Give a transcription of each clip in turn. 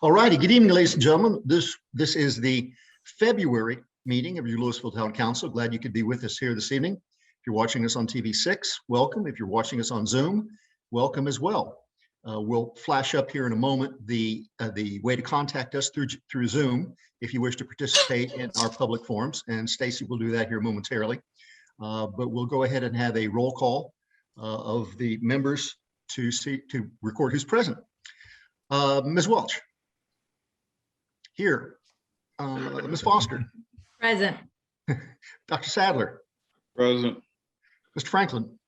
All righty. Good evening, ladies and gentlemen. This is the February meeting of your Lewisville Town Council. Glad you could be with us here this evening. If you're watching us on TV6, welcome. If you're watching us on Zoom, welcome as well. We'll flash up here in a moment the way to contact us through Zoom if you wish to participate in our public forums, and Stacy will do that here momentarily. But we'll go ahead and have a roll call of the members to record who's present. Ms. Welch. Here. Ms. Foster. Present. Dr. Sadler. Present. Mr. Franklin.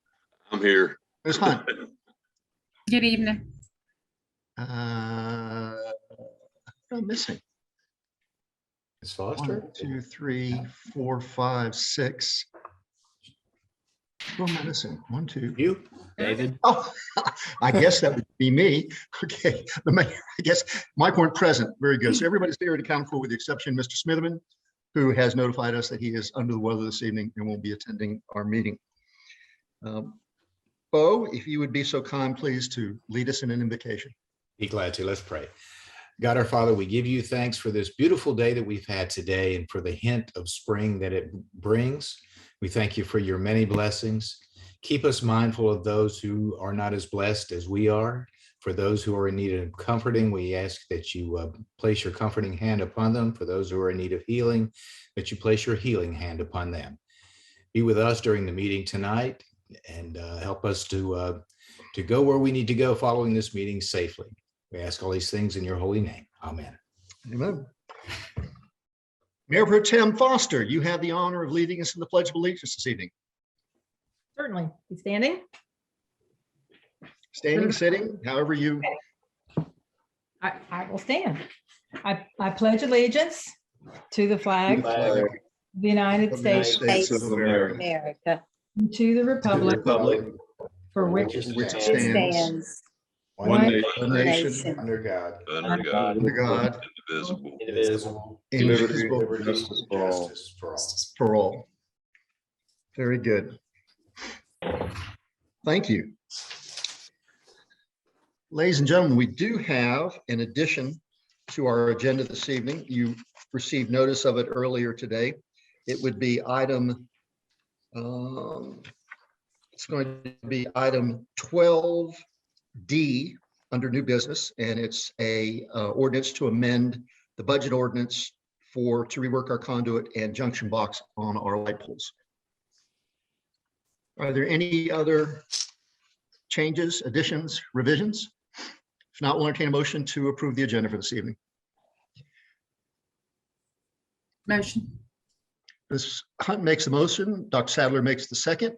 I'm here. Ms. Hunt. Good evening. I'm missing. Ms. Foster? 1, 2, 3, 4, 5, 6. Who am I missing? 1, 2. You? David. Oh, I guess that would be me. Okay, the mayor, I guess Mike weren't present. Very good. So everybody's there to account for, with the exception of Mr. Smitherman, who has notified us that he is under the weather this evening and won't be attending our meeting. Bo, if you would be so kind, please, to lead us in an invocation. Be glad to. Let's pray. God our Father, we give you thanks for this beautiful day that we've had today and for the hint of spring that it brings. We thank you for your many blessings. Keep us mindful of those who are not as blessed as we are. For those who are in need of comforting, we ask that you place your comforting hand upon them. For those who are in need of healing, that you place your healing hand upon them. Be with us during the meeting tonight and help us to go where we need to go following this meeting safely. We ask all these things in your holy name. Amen. Amen. Mayor Pro Tem Foster, you have the honor of leading us in the Pledge of Allegiance this evening. Certainly. You standing? Standing, sitting, however you. I will stand. I pledge allegiance to the flag of the United States of America. and to the republic for which it stands One nation under God. Under God, indivisible, indivisible, indivisible, Justice for all. for all. Very good. Thank you. Ladies and gentlemen, we do have an addition to our agenda this evening. You received notice of it earlier today. It would be item, it's going to be item 12D under new business, and it's a ordinance to amend the budget ordinance to rework our conduit and junction box on our light poles. Are there any other changes, additions, revisions? If not, we'll entertain a motion to approve the agenda for this evening. motion. Ms. Hunt makes the motion, Dr. Sadler makes the second.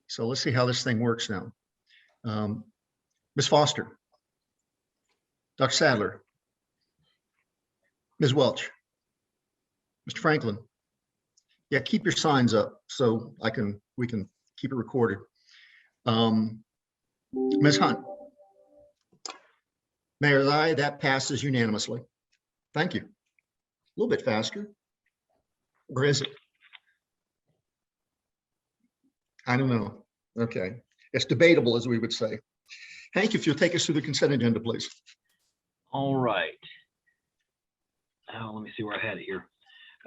So let's see how this thing works now. Ms. Foster, Dr. Sadler, Ms. Welch, Mr. Franklin. Yeah, keep your signs up so we can keep it recorded. Ms. Hunt. Mayor's aye, that passes unanimously. Thank you. A little bit faster. Or is it? I don't know. Okay. It's debatable, as we would say. Hank, if you'll take us through the consent agenda, please. All right. Now, let me see where I had it here.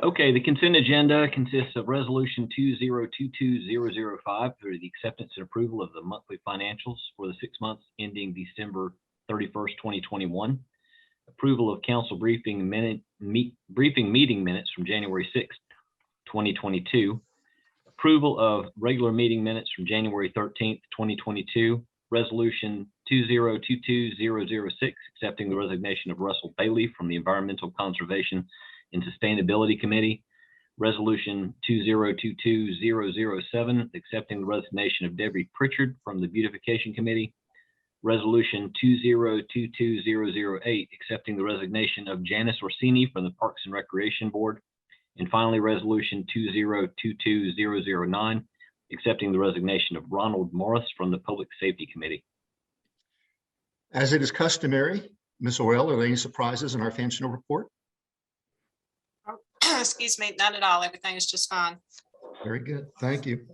Okay, the consent agenda consists of resolution 2022005 for the acceptance and approval of the monthly financials for the 6 months ending December 31st, 2021. Approval of council briefing meeting minutes from January 6th, 2022. Approval of regular meeting minutes from January 13th, 2022. Resolution 2022006, accepting the resignation of Russell Bailey from the Environmental Conservation and Sustainability Committee. Resolution 2022007, accepting the resignation of Debbie Pritchard from the Beautification Committee. Resolution 2022008, accepting the resignation of Janice Orsini from the Parks and Recreation Board. And finally, resolution 2022009, accepting the resignation of Ronald Morris from the Public Safety Committee. As it is customary, Ms. Oil, are there any surprises in our financial report? Excuse me, not at all. Everything is just fine. Very good. Thank you.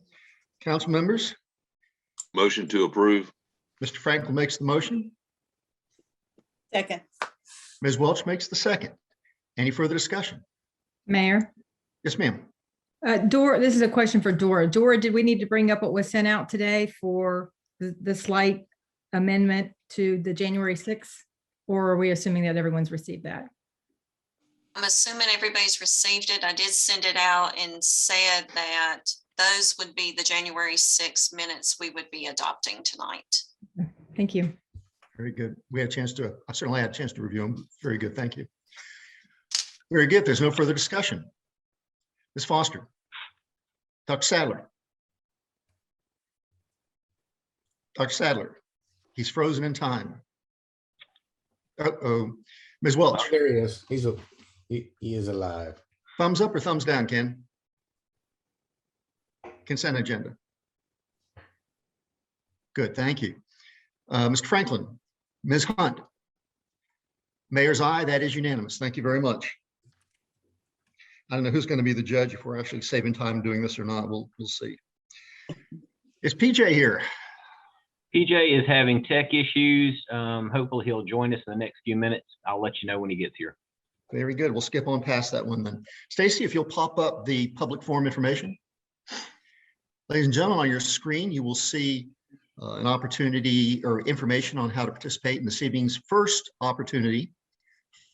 Council members, motion to approve. Mr. Franklin makes the motion. Second. Ms. Welch makes the second. Any further discussion? Mayor, Yes, ma'am. Dora, this is a question for Dora. Dora, did we need to bring up what was sent out today for the slight amendment to the January 6th? Or are we assuming that everyone's received that? I'm assuming everybody's received it. I did send it out and said that those would be the January 6 minutes we would be adopting tonight. Thank you. Very good. I certainly had a chance to review them. Very good. Thank you. Very good. There's no further discussion. Ms. Foster. Dr. Sadler. Dr. Sadler. He's frozen in time. Uh-oh. Ms. Welch. Oh, there he is. He is alive. Thumbs up or thumbs down, Ken? Consent agenda. Good, thank you. Mr. Franklin, Ms. Hunt. Mayor's aye, that is unanimous. Thank you very much. I don't know who's going to be the judge if we're actually saving time doing this or not. We'll see. Is PJ here? PJ is having tech issues. Hopefully he'll join us in the next few minutes. I'll let you know when he gets here. Very good. We'll skip on past that one then. Stacy, if you'll pop up the public forum information. Ladies and gentlemen, on your screen, you will see an opportunity or information on how to participate in this evening's first opportunity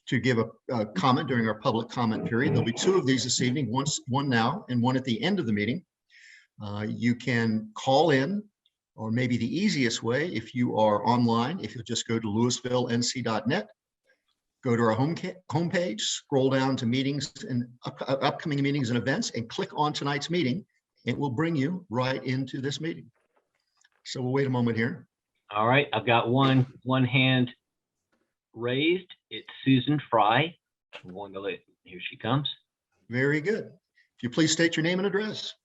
to give a comment during our public comment period. There'll be two of these this evening, one now and one at the end of the meeting. You can call in, or maybe the easiest way, if you are online, if you'll just go to lewisvillenc.net, go to our homepage, scroll down to meetings and upcoming meetings and events, and click on tonight's meeting. It will bring you right into this meeting. So we'll wait a moment here. All right, I've got one hand raised. It's Susan Fry. I'm going to let, here she comes. Very good. If you please state your name and address.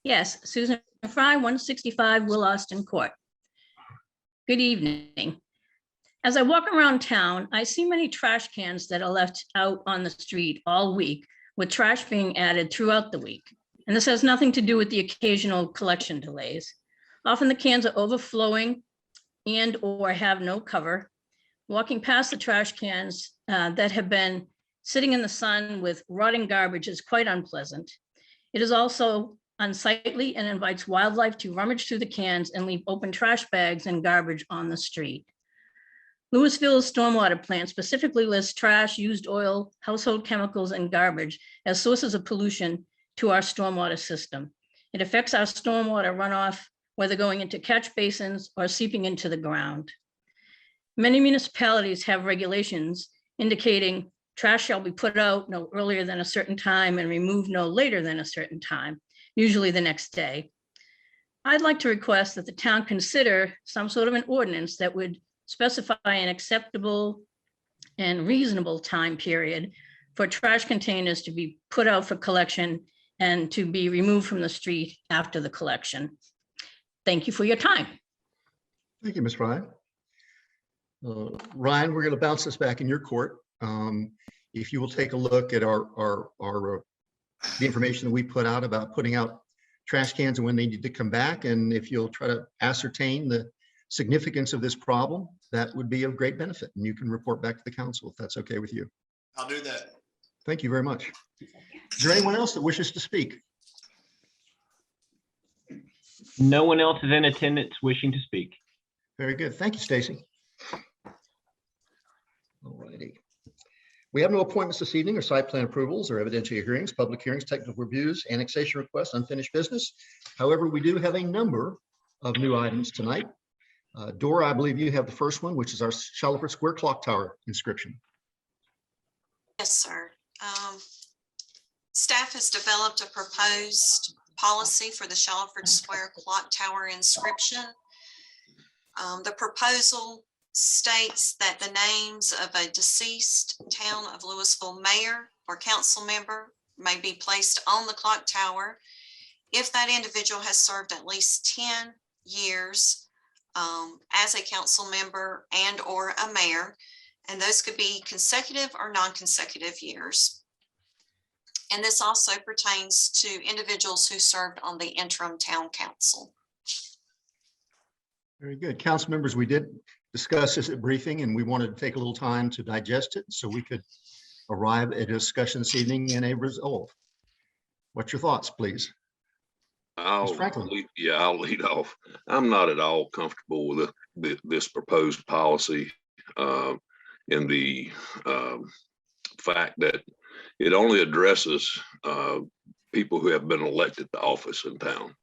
Yes, Susan Fry, 165 Will Austin Court. Good evening. As I walk around town, I see many trash cans that are left out on the street all week, with trash being added throughout the week. And this has nothing to do with the occasional collection delays. Often the cans are overflowing and or have no cover. Walking past the trash cans that have been sitting in the sun with rotting garbage is quite unpleasant. It is also unsightly and invites wildlife to rummage through the cans and leave open trash bags and garbage on the street. Lewisville's stormwater plan specifically lists trash, used oil, household chemicals, and garbage as sources of pollution to our stormwater system. It affects our stormwater runoff, whether going into catch basins or seeping into the ground. Many municipalities have regulations indicating trash shall be put out no earlier than a certain time and removed no later than a certain time, usually the next day. I'd like to request that the town consider some sort of an ordinance that would specify an acceptable and reasonable time period for trash containers to be put out for collection and to be removed from the street after the collection. Thank you for your time. Thank you, Ms. Fry. Ryan, we're going to bounce this back in your court. If you will take a look at the information that we put out about putting out trash cans and when they need to come back, and if you'll try to ascertain the significance of this problem, that would be of great benefit, and you can report back to the council if that's okay with you. I'll do that. Thank you very much. Is there anyone else that wishes to speak? No one else is in attendance wishing to speak. Very good. Thank you, Stacy. All righty. We have no appointments this evening or site plan approvals or evidentiary hearings, public hearings, technical reviews, annexation requests, unfinished business. However, we do have a number of new items tonight. Dora, I believe you have the first one, which is our Shalford Square Clock Tower inscription. Yes, sir. Staff has developed a proposed policy for the Shalford Square Clock Tower inscription. The proposal states that the names of a deceased Town of Lewisville mayor or council member may be placed on the clock tower if that individual has served at least 10 years as a council member and or a mayor, and those could be consecutive or non-consecutive years. And this also pertains to individuals who served on the interim town council. Very good. Council members, we did discuss this at briefing and we wanted to take a little time to digest it so we could arrive at a discussion this evening and a result. What's your thoughts, please? Mr. Franklin. I'll lead off. I'm not at all comfortable with this proposed policy in the fact that it only addresses people who have been elected to office in town.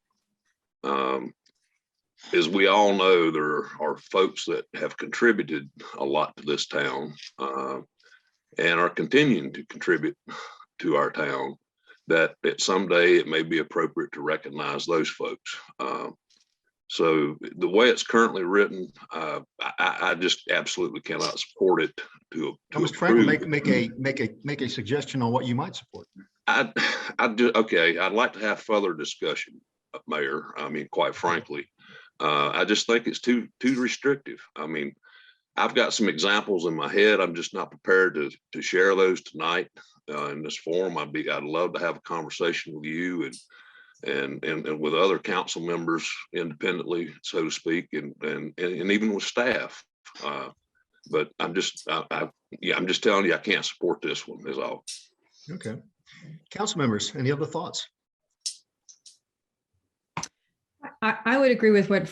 As we all know, there are folks that have contributed a lot to this town and are continuing to contribute to our town, that someday it may be appropriate to recognize those folks. So the way it's currently written, I just absolutely cannot support it. Mr. Franklin, make a suggestion on what you might support. Okay, I'd like to have further discussion, Mayor. I mean, quite frankly, I just think it's too restrictive. I mean, I've got some examples in my head. I'm just not prepared to share those tonight in this forum. I'd love to have a conversation with you and with other council members independently, so to speak, and even with staff. But I'm just telling you, I can't support this one is all. Okay. Council members, any other thoughts? I would agree with what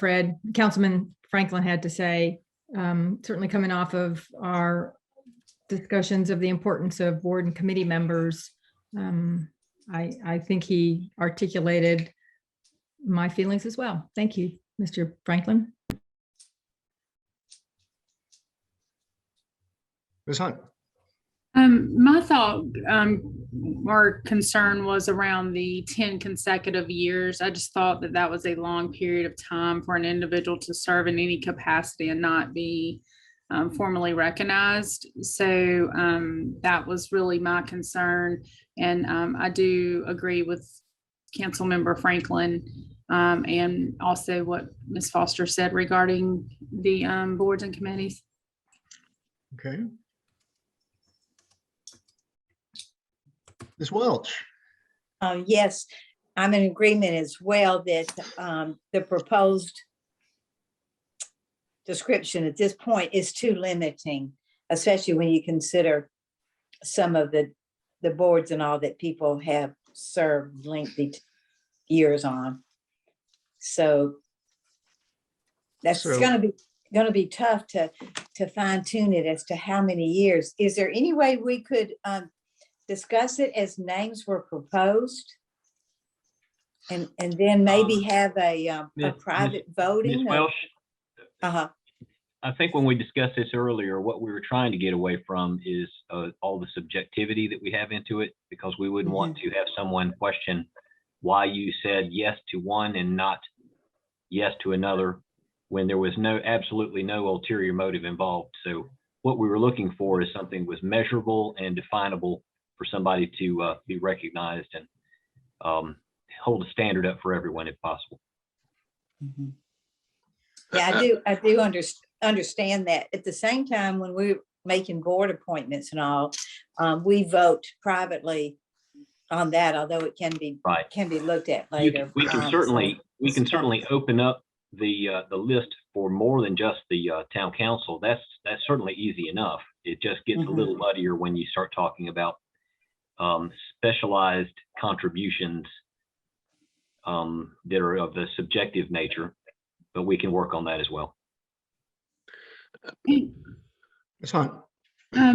Councilman Franklin had to say. Certainly coming off of our discussions of the importance of board and committee members. I think he articulated my feelings as well. Thank you, Mr. Franklin. Ms. Hunt. My thought or concern was around the 10 consecutive years. I just thought that was a long period of time for an individual to serve in any capacity and not be formally recognized. So that was really my concern. And I do agree with Councilmember Franklin and also what Ms. Foster said regarding the boards and committees. Okay. Ms. Welch. Yes, I'm in agreement as well that the proposed description at this point is too limiting, especially when you consider some of the boards and all that people have served lengthy years on. So that's going to be tough to fine tune it as to how many years. Is there any way we could discuss it as names were proposed, and then maybe have a private voting? Ms. Welsh, I think when we discussed this earlier, what we were trying to get away from is all the subjectivity that we have into it, because we wouldn't want to have someone question why you said yes to one and not yes to another when there was absolutely no ulterior motive involved. So what we were looking for is something was measurable and definable for somebody to be recognized and hold a standard up for everyone if possible. Yeah, I do understand that. At the same time, when we're making board appointments and all, we vote privately on that, although it can be looked at later. We can certainly open up the list for more than just the town council. That's certainly easy enough. It just gets a little muddier when you start talking about specialized contributions that are of the subjective nature, but we can work on that as well. Ms. Hunt. I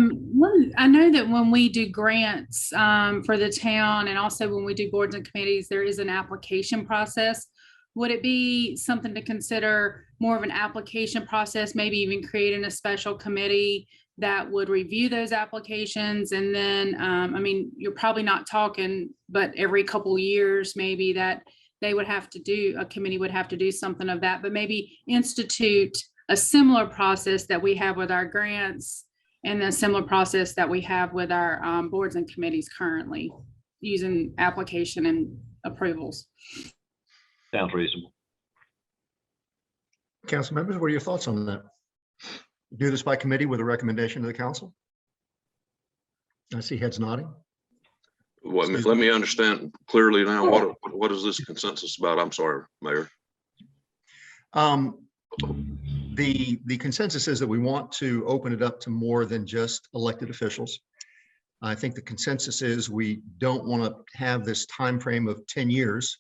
know that when we do grants for the town, and also when we do boards and committees, there is an application process. Would it be something to consider more of an application process, maybe even creating a special committee that would review those applications? And then, I mean, you're probably not talking, but every couple of years, maybe that they would have to do, a committee would have to do something of that, but maybe institute a similar process that we have with our grants and a similar process that we have with our boards and committees currently, using application and approvals. Sounds reasonable. Council members, what are your thoughts on that? Do this by committee with a recommendation to the council? I see heads nodding. Well, let me understand clearly now. What is this consensus about? I'm sorry, Mayor. The consensus is that we want to open it up to more than just elected officials. I think the consensus is we don't want to have this time frame of 10 years.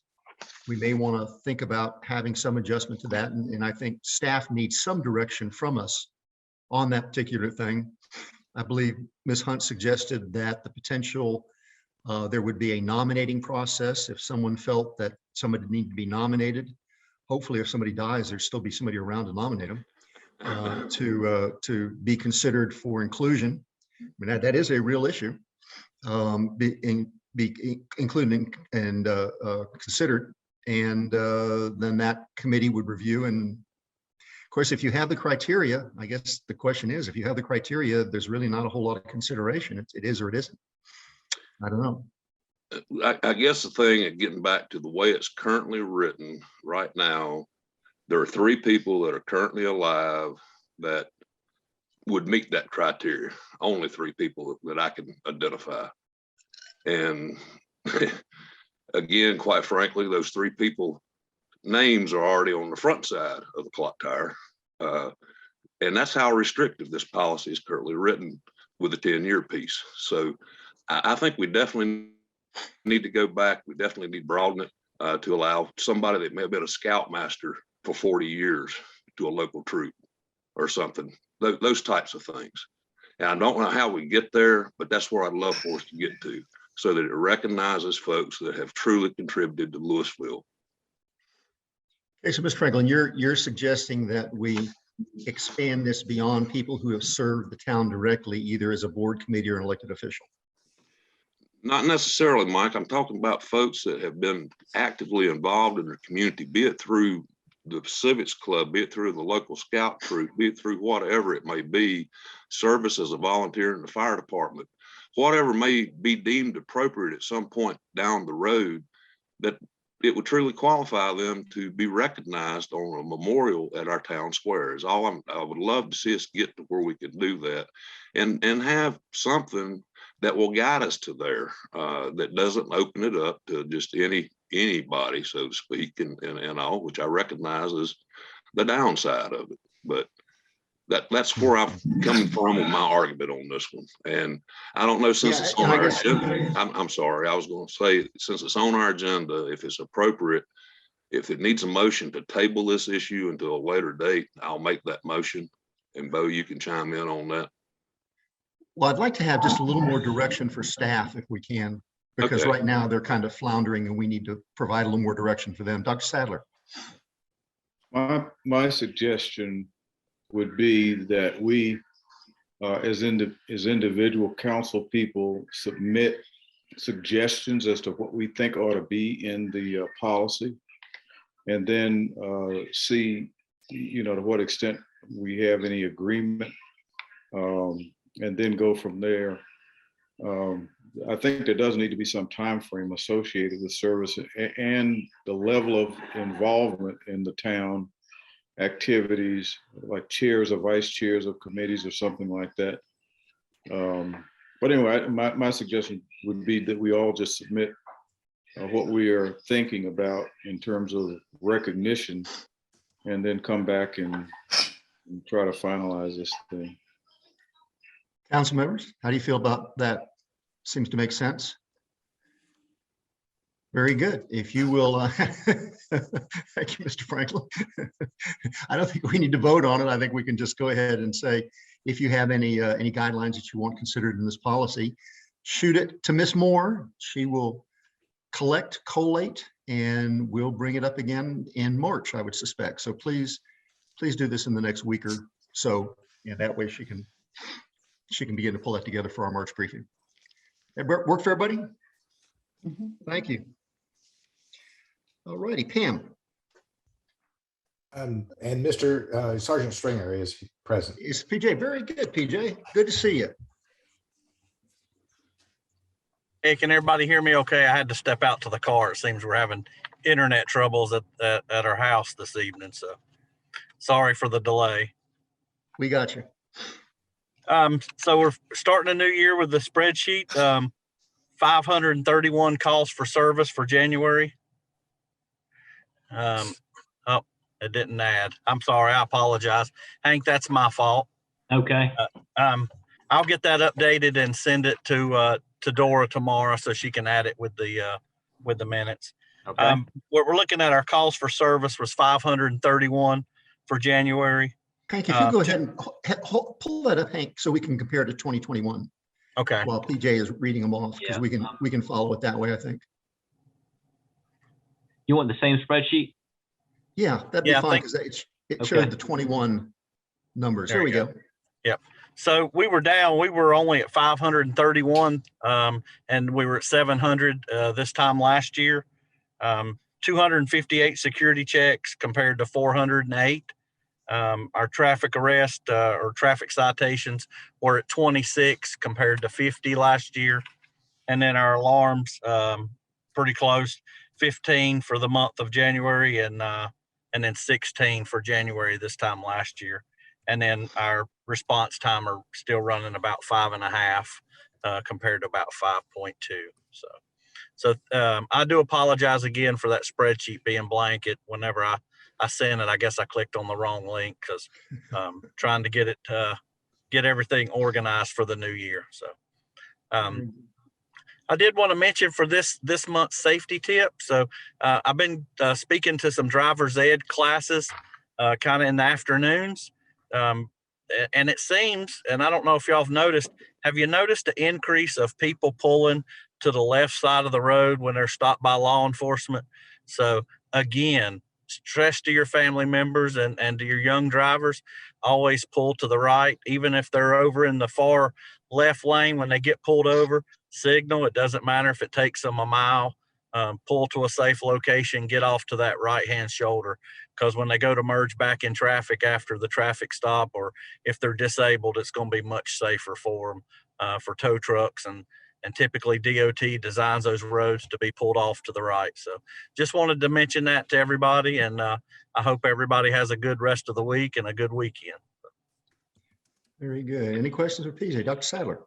We may want to think about having some adjustment to that. And I think staff needs some direction from us on that particular thing. I believe Ms. Hunt suggested that the potential, there would be a nominating process if someone felt that somebody needed to be nominated. Hopefully, if somebody dies, there'd still be somebody around to nominate them to be considered for inclusion. I mean, that is a real issue, be included and considered. And then that committee would review. And of course, if you have the criteria, I guess the question is, if you have the criteria, there's really not a whole lot of consideration. It is or it isn't. I don't know. I guess the thing, getting back to the way it's currently written right now, there are 3 people that are currently alive that would meet that criteria. Only 3 people that I can identify. And again, quite frankly, those 3 people names are already on the front side of the clock tower. And that's how restrictive this policy is currently written with the 10-year piece. So I think we definitely need to go back. We definitely need to broaden it to allow somebody that may have been a scoutmaster for 40 years to a local troop or something, those types of things. And I don't know how we get there, but that's where I'd love for us to get to, so that it recognizes folks that have truly contributed to Lewisville. Okay, so Mr. Franklin, you're suggesting that we expand this beyond people who have served the town directly, either as a board, committee, or an elected official? Not necessarily, Mike. I'm talking about folks that have been actively involved in their community, be it through the civics club, be it through the local scout troop, be it through whatever it may be, service as a volunteer in the fire department, whatever may be deemed appropriate at some point down the road, that it would truly qualify them to be recognized on a memorial at our town square. Is all I would love to see us get to where we can do that, and have something that will guide us to there, that doesn't open it up to just anybody, so to speak, and all, which I recognize is the downside of it. But that's where I'm coming from with my argument on this one. And I don't know, since it's on our agenda, I'm sorry, I was going to say, since it's on our agenda, if it's appropriate, if it needs a motion to table this issue until a later date, I'll make that motion. And Bo, you can chime in on that. Well, I'd like to have just a little more direction for staff if we can, because Okay. right now they're kind of floundering and we need to provide a little more direction for them. Dr. Sadler. My suggestion would be that we, as individual council people, submit suggestions as to what we think ought to be in the policy, and then see, to what extent we have any agreement, and then go from there. I think there does need to be some time frame associated with service and the level of involvement in the town activities, like chairs or vice chairs of committees or something like that. But anyway, my suggestion would be that we all just submit what we are thinking about in terms of recognition, and then come back and try to finalize this thing. Council members, how do you feel about that? Seems to make sense. Very good. If you will, thank you, Mr. Franklin. I don't think we need to vote on it. I think we can just go ahead and say, if you have any guidelines that you want considered in this policy, shoot it to Ms. Moore. She will collate, and we'll bring it up again in March, I would suspect. So please do this in the next week or so, and that way she can begin to pull that together for our March briefing. That work for everybody? Mhm. Thank you. All righty, Pam. And Mr. Sergeant Stringer is present. It's PJ. Very good, PJ. Good to see you. Hey, can everybody hear me okay? I had to step out to the car. It seems we're having internet troubles at our house this evening, so sorry for the delay. We got you. So we're starting a new year with the spreadsheet. 531 calls for service for January. It didn't add. I'm sorry. I apologize. Hank, that's my fault. Okay. I'll get that updated and send it to Dora tomorrow so she can add it with the minutes. Okay. What we're looking at, our calls for service was 531 for January. Hank, if you go ahead and pull that up, Hank, so we can compare to 2021 Okay. while PJ is reading them off, because Yeah. we can follow it that way, I think. You want the same spreadsheet? Yeah, that'd be Yeah, I fine, think- because it Okay. showed the 21 numbers. There Here we you go. So we were down. We were only at 531, and we were at 700 this time last year. 258 security checks compared to 408. Our traffic arrest or traffic citations were at 26 compared to 50 last year. And then our alarms, pretty close, 15 for the month of January and then 16 for January this time last year. And then our response time are still running about 5.5 compared to about 5.2. So I do apologize again for that spreadsheet being blank. Whenever I sent it, I guess I clicked on the wrong link because trying to get everything organized for the new year. So I did want to mention for this month's safety tip. So I've been speaking to some driver's ed classes kind of in the afternoons. And it seems, and I don't know if y'all have noticed, have you noticed the increase of people pulling to the left side of the road when they're stopped by law enforcement? So again, stress to your family members and to your young drivers, always pull to the right, even if they're over in the far left lane. When they get pulled over, signal. It doesn't matter if it takes them a mile. Pull to a safe location, get off to that right-hand shoulder, because when they go to merge back in traffic after the traffic stop, or if they're disabled, it's going to be much safer for them, for tow trucks. And typically DOT designs those roads to be pulled off to the right. So just wanted to mention that to everybody, and I hope everybody has a good rest of the week and a good weekend. Very good. Any questions for PJ? Dr. Sadler?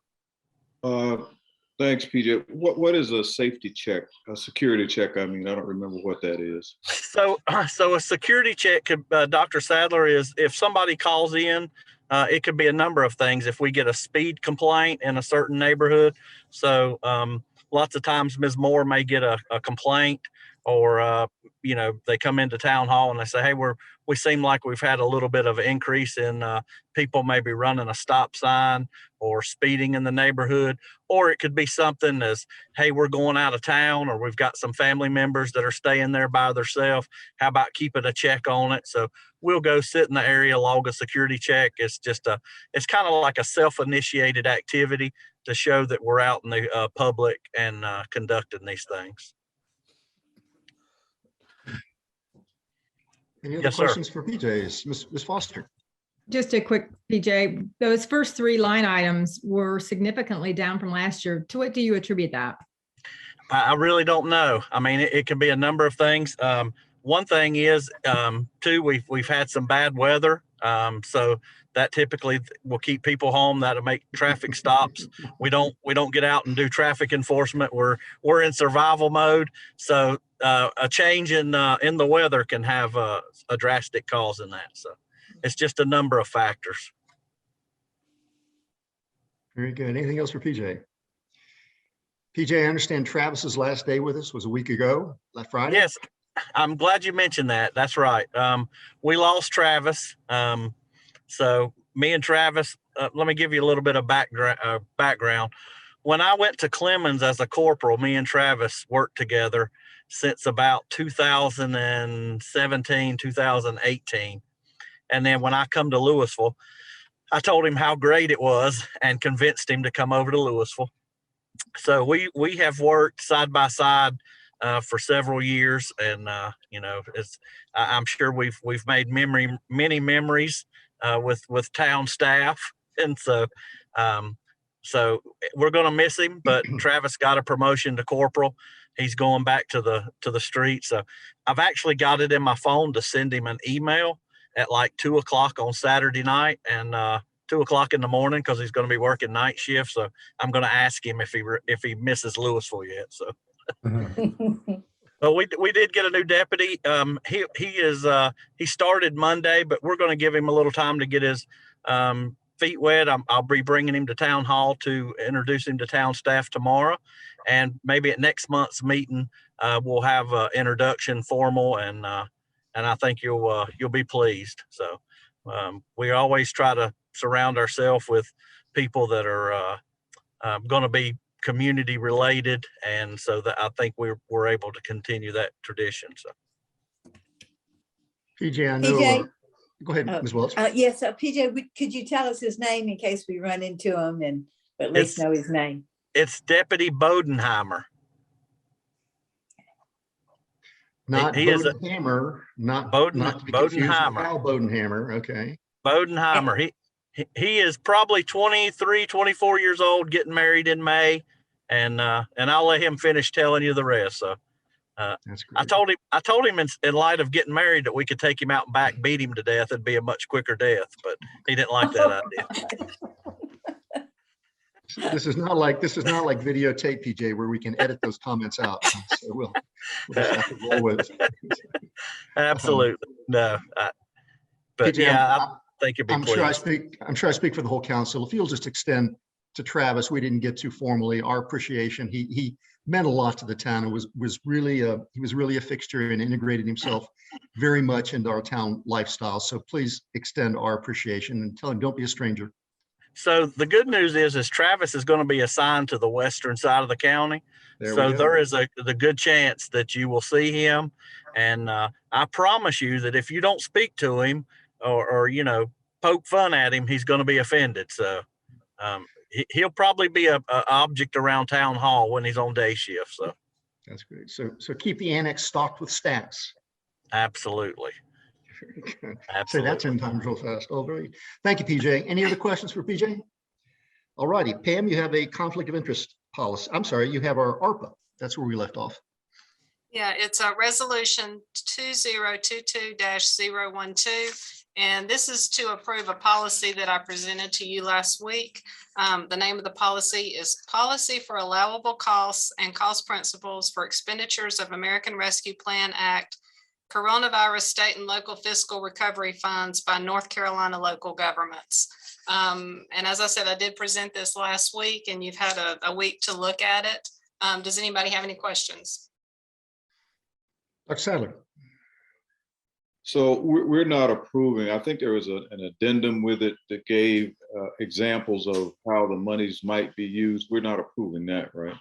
Thanks, PJ. What is a safety check, a security check? I mean, I don't remember what that is. So a security check could, Dr. Sadler, is if somebody calls in, it could be a number of things. If we get a speed complaint in a certain neighborhood, so lots of times Ms. Moore may get a complaint, or they come into town hall and they say, hey, we seem like we've had a little bit of an increase in people maybe running a stop sign or speeding in the neighborhood. Or it could be something as, hey, we're going out of town, or we've got some family members that are staying there by themselves. How about keeping a check on it? So we'll go sit in the area, log a security check. It's kind of like a self-initiated activity to show that we're out in the public and conducting these things. Any other Yes, sir. questions for PJs? Ms. Foster? Just a quick, PJ, those first 3 line items were significantly down from last year. To what do you attribute that? I really don't know. I mean, it could be a number of things. One thing is, too, we've had some bad weather, so that typically will keep people home. That'll make traffic stops. We don't get out and do traffic enforcement. We're in survival mode. So a change in the weather can have a drastic cause in that. So it's just a number of factors. Very good. Anything else for PJ? PJ, I understand Travis's last day with us was a week ago, last Friday. Yes, I'm glad you mentioned that. That's right. We lost Travis. So me and Travis, let me give you a little bit of background. When I went to Clemens as a corporal, me and Travis worked together since about 2017, 2018. And then when I come to Lewisville, I told him how great it was and convinced him to come over to Lewisville. So we have worked side by side for several years, and I'm sure we've made many memories with town staff, and so we're going to miss him. But Travis got a promotion to corporal. He's going back to the street. So I've actually got it in my phone to send him an email at like 2:00 on Saturday night and 2:00 in the morning, because he's going to be working night shift. So I'm going to ask him if he misses Lewisville yet. So Well, we did get a new deputy. He started Monday, but we're going to give him a little time to get his feet wet. I'll be bringing him to town hall to introduce him to town staff tomorrow, and maybe at next month's meeting we'll have an introduction formal, and I think you'll be pleased. So we always try to surround ourselves with people that are going to be community related, and so that I think we're able to continue that tradition. So PJ, I know. PJ? Go ahead, Ms. Welch. Yes, PJ, could you tell us his name in case we run into him and at least know his name? It's Deputy Bodenheimer. Not he is Bodenhammer, not Bodenheimer. Al Bodenhammer. Okay. Bodenheimer. He is probably 23, 24 years old, getting married in May, and I'll let him finish telling you the rest. So That's great. I told him in light of getting married that we could take him out and back, beat him to death. It'd be a much quicker death, but he didn't like that idea. This is not like videotape, PJ, where we can edit those comments out. So we'll just have to roll with it. Absolutely. No. But PJ, yeah, I think you'll be I'm pleased. sure I speak for the whole council. If you'll just extend to Travis, we didn't get to formally our appreciation. He meant a lot to the town and was really a fixture and integrated himself very much into our town lifestyle. So please extend our appreciation and tell him don't be a stranger. So the good news is Travis is going to be assigned to the western side of the county. So there is the good chance that you will see him. And I promise you that if you don't speak to him or poke fun at him, he's going to be offended. So he'll probably be a object around town hall when he's on day shift. So that's great. So keep the annex stocked with stats. Absolutely. Say that 10 times real fast. Oh, great. Thank you, PJ. Any other questions for PJ? All righty. Pam, you have a conflict of interest policy. I'm sorry, you have our ARPA. That's where we left off. Yeah, it's a resolution 2022-012. And this is to approve a policy that I presented to you last week. The name of the policy is Policy for Allowable Costs and Cost Principles for Expenditures of American Rescue Plan Act, Coronavirus State and Local Fiscal Recovery Funds by North Carolina local governments. And as I said, I did present this last week and you've had a week to look at it. Does anybody have any questions? Dr. Sadler. So we're not approving. I think there was an addendum with it that gave examples of how the monies might be used. We're not approving that, right?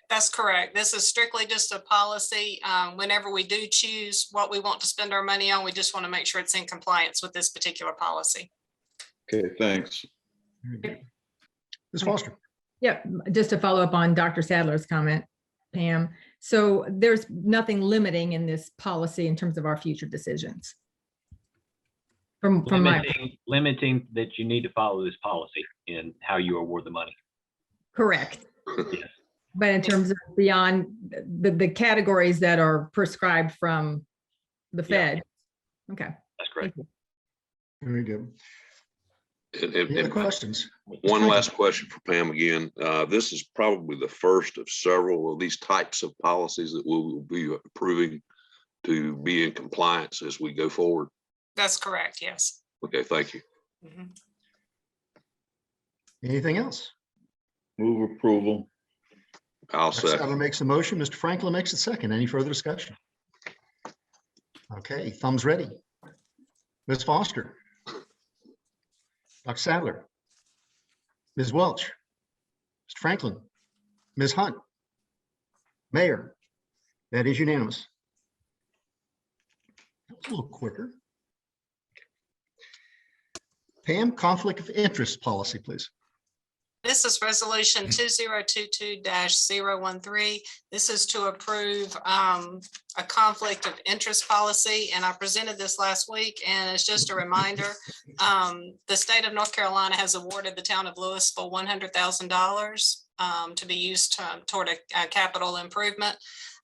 That's correct. This is strictly just a policy. Whenever we do choose what we want to spend our money on, we just want to make sure it's in compliance with this particular policy. Okay, thanks. Ms. Foster. Yeah, just to follow up on Dr. Sadler's comment, Pam. So there's nothing limiting in this policy in terms of our future decisions. From limiting that you need to follow this policy in how you award the money. Correct. Yes. But in terms of beyond the categories that are prescribed from the Fed. Yeah. Okay. That's correct. Very good. Any other questions? One last question for Pam again. This is probably the first of several of these types of policies that we will be approving to be in compliance as we go forward. That's correct. Yes. Okay, thank you. Mm-hmm. Anything else? Move approval. I'll Dr. second. Sadler makes a motion. Mr. Franklin makes a second. Any further discussion? Okay, thumbs ready. Ms. Foster. Dr. Sadler. Ms. Welch. Mr. Franklin. Ms. Hunt. Mayor. That is unanimous. That was a little quicker. Pam, conflict of interest policy, please. This is resolution 2022-013. This is to approve a conflict of interest policy. And I presented this last week and it's just a reminder. The state of North Carolina has awarded the town of Lewisville $100,000 to be used toward a capital improvement.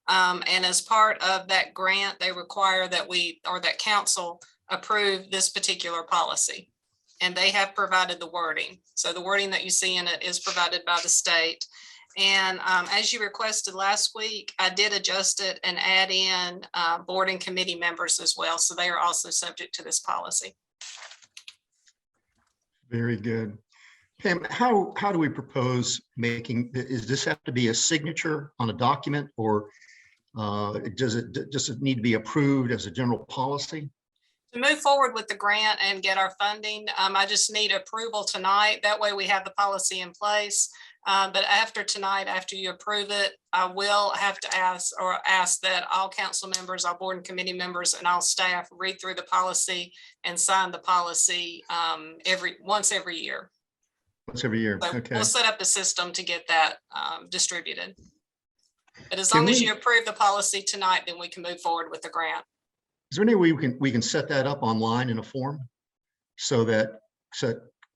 And as part of that grant, they require that that council approve this particular policy. And they have provided the wording. So the wording that you see in it is provided by the state. And as you requested last week, I did adjust it and add in board and committee members as well. So they are also subject to this policy. Very good. Pam, how do we propose making, does this have to be a signature on a document, or does it need to be approved as a general policy? To move forward with the grant and get our funding, I just need approval tonight. That way we have the policy in place. But after tonight, after you approve it, I will have to ask that all council members, all board and committee members, and all staff read through the policy and sign the policy once every year. Once every year, So okay. we'll set up a system to get that distributed. But as Can long as we- you approve the policy tonight, then we can move forward with the grant. Is there any way we can set that up online in a form so that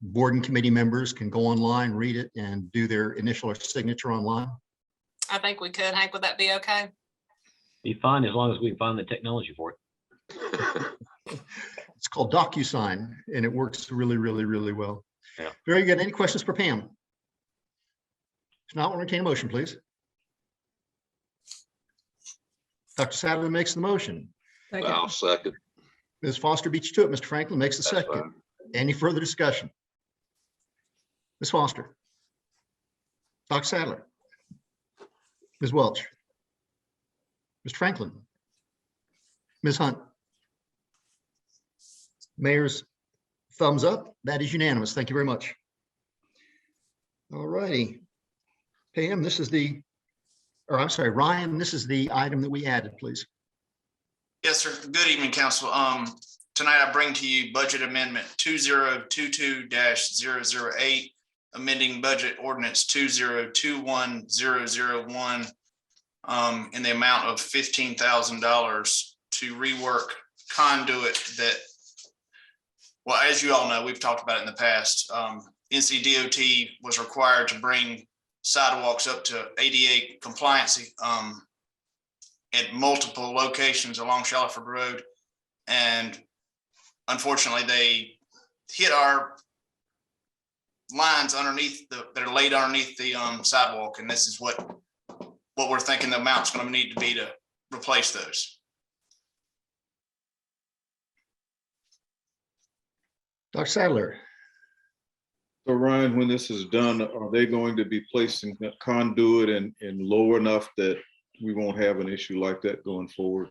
board and committee members can go online, read it, and do their initial signature online? I think we could. Hank, would that be okay? Be fine as long as we can find the technology for it. It's called DocuSign, and it works really, really, really well. Yeah. Very good. Any questions for Pam? If not, we'll entertain a motion, please. Dr. Sadler makes the motion. Second. I'll second. Ms. Foster beats you to it. Mr. Franklin makes the That's second. fine. Any further discussion? Ms. Foster? Dr. Sadler? Ms. Welch? Mr. Franklin? Ms. Hunt? Mayor's thumbs up. That is unanimous. Thank you very much. All righty. Pam, this is I'm sorry, Ryan, this is the item that we added, please. Yes, sir. Good evening, council. Tonight I bring to you budget amendment 2022-008, amending budget ordinance 2021-001 in the amount of $15,000 to rework conduit that, well, as you all know, we've talked about it in the past. NCDOT was required to bring sidewalks up to ADA compliance at multiple locations along Shallowford Road. And unfortunately, they hit our lines underneath that are laid underneath the sidewalk. And this is what we're thinking the amount's going to need to be to replace those. Dr. Sadler? So Ryan, when this is done, are they going to be placing the conduit in low enough that we won't have an issue like that going forward?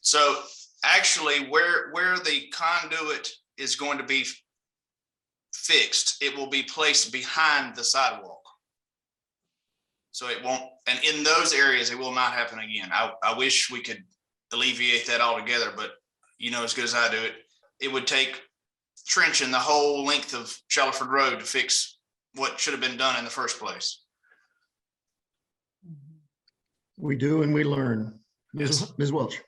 So actually where the conduit is going to be fixed, it will be placed behind the sidewalk. So it won't, and in those areas, it will not happen again. I wish we could alleviate that altogether, but you know as good as I do it, it would take trenching the whole length of Shallowford Road to fix what should have been done in the first place. We do and we learn. Ms. Welch?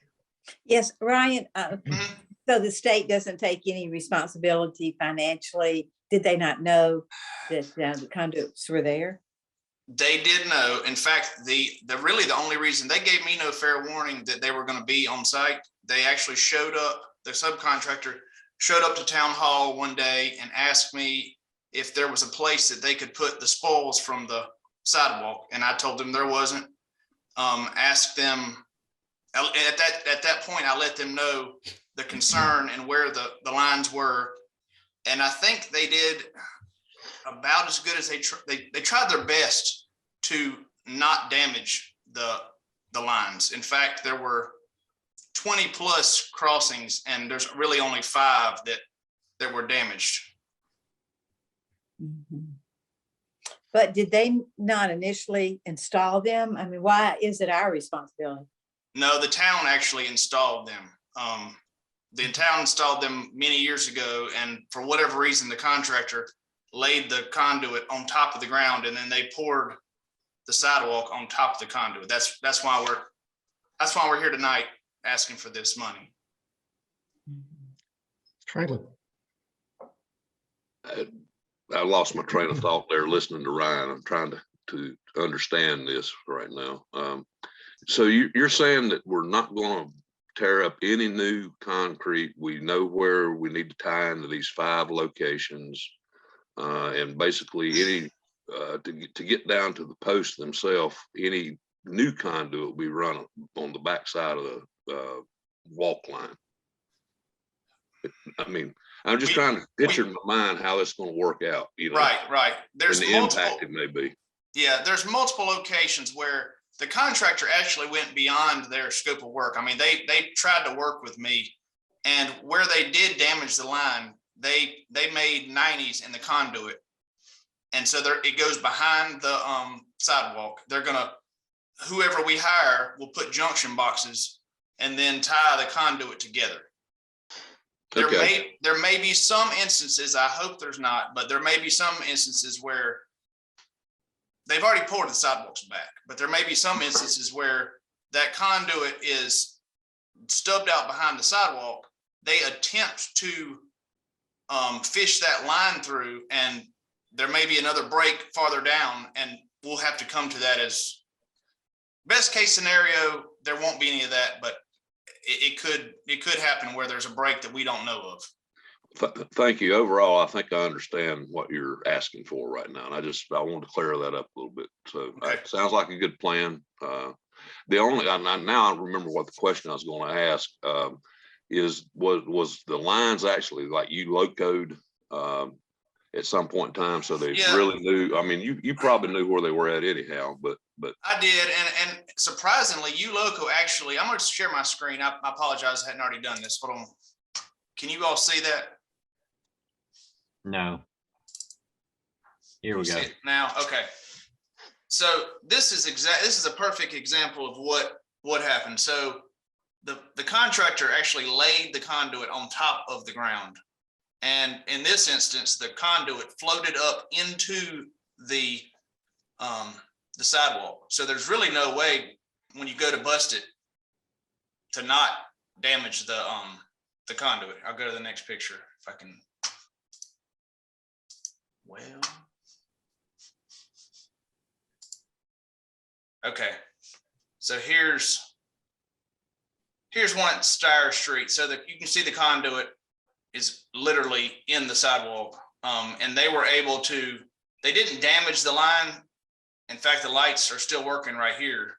Yes, Ryan, Mhm. so the state doesn't take any responsibility financially? Did they not know that the conduits were there? They did know. In fact, the only reason they gave me no fair warning that they were going to be on site, they actually showed up, the subcontractor showed up to town hall one day and asked me if there was a place that they could put the spoils from the sidewalk. And I told them there wasn't. Asked them, at that point, I let them know the concern and where the lines were. And I think they did about as good as they tried their best to not damage the lines. In fact, there were 20 plus crossings and there's really only 5 that were damaged. Mhm. But did they not initially install them? I mean, why is it our responsibility? No, the town actually installed them. The town installed them many years ago, and for whatever reason, the contractor laid the conduit on top of the ground, and then they poured the sidewalk on top of the conduit. That's why we're here tonight asking for this money. Franklin? I lost my train of thought there listening to Ryan. I'm trying to understand this right now. So you're saying that we're not going to tear up any new concrete. We know where we need to tie into these 5 locations. And basically any to get down to the posts themselves, any new conduit will be run on the backside of the walk line. I mean, I'm just trying to picture in my mind how it's going to work out, you know. Right. There's and the multiple, impact it may be. yeah, there's multiple locations where the contractor actually went beyond their scope of work. I mean, they tried to work with me, and where they did damage the line, they made 90s in the conduit. And so there, it goes behind the sidewalk. They're gonna, whoever we hire will put junction boxes and then tie the conduit together. There may be some instances, I hope there's not, but there may be some instances where they've already poured the sidewalks back, but there may be some instances where that conduit is stubbed out behind the sidewalk. They attempt to fish that line through, and there may be another break farther down, and we'll have to come to that as best case scenario. There won't be any of that, but it could happen where there's a break that we don't know of. Thank you. Overall, I think I understand what you're asking for right now. And I want to clear that up a little bit. So Okay. Sounds like a good plan. The only, now I remember what the question I was going to ask was the lines actually like you locoed at some point in time, so they really knew. I mean, you probably knew where they were at anyhow, but I did, and surprisingly, ULOCO actually, I'm going to share my screen. I apologize, I hadn't already done this. Hold on. Can you all see that? No. Here we go. See it now, okay. So this is a perfect example of what happened. So the contractor actually laid the conduit on top of the ground. And in this instance, the conduit floated up into the sidewalk. So there's really no way when you go to bust it to not damage the conduit. I'll go to the next picture if I can. Well, okay. So here's one at Stire Street. So that you can see the conduit is literally in the sidewalk. And they were able to, they didn't damage the line. In fact, the lights are still working right here.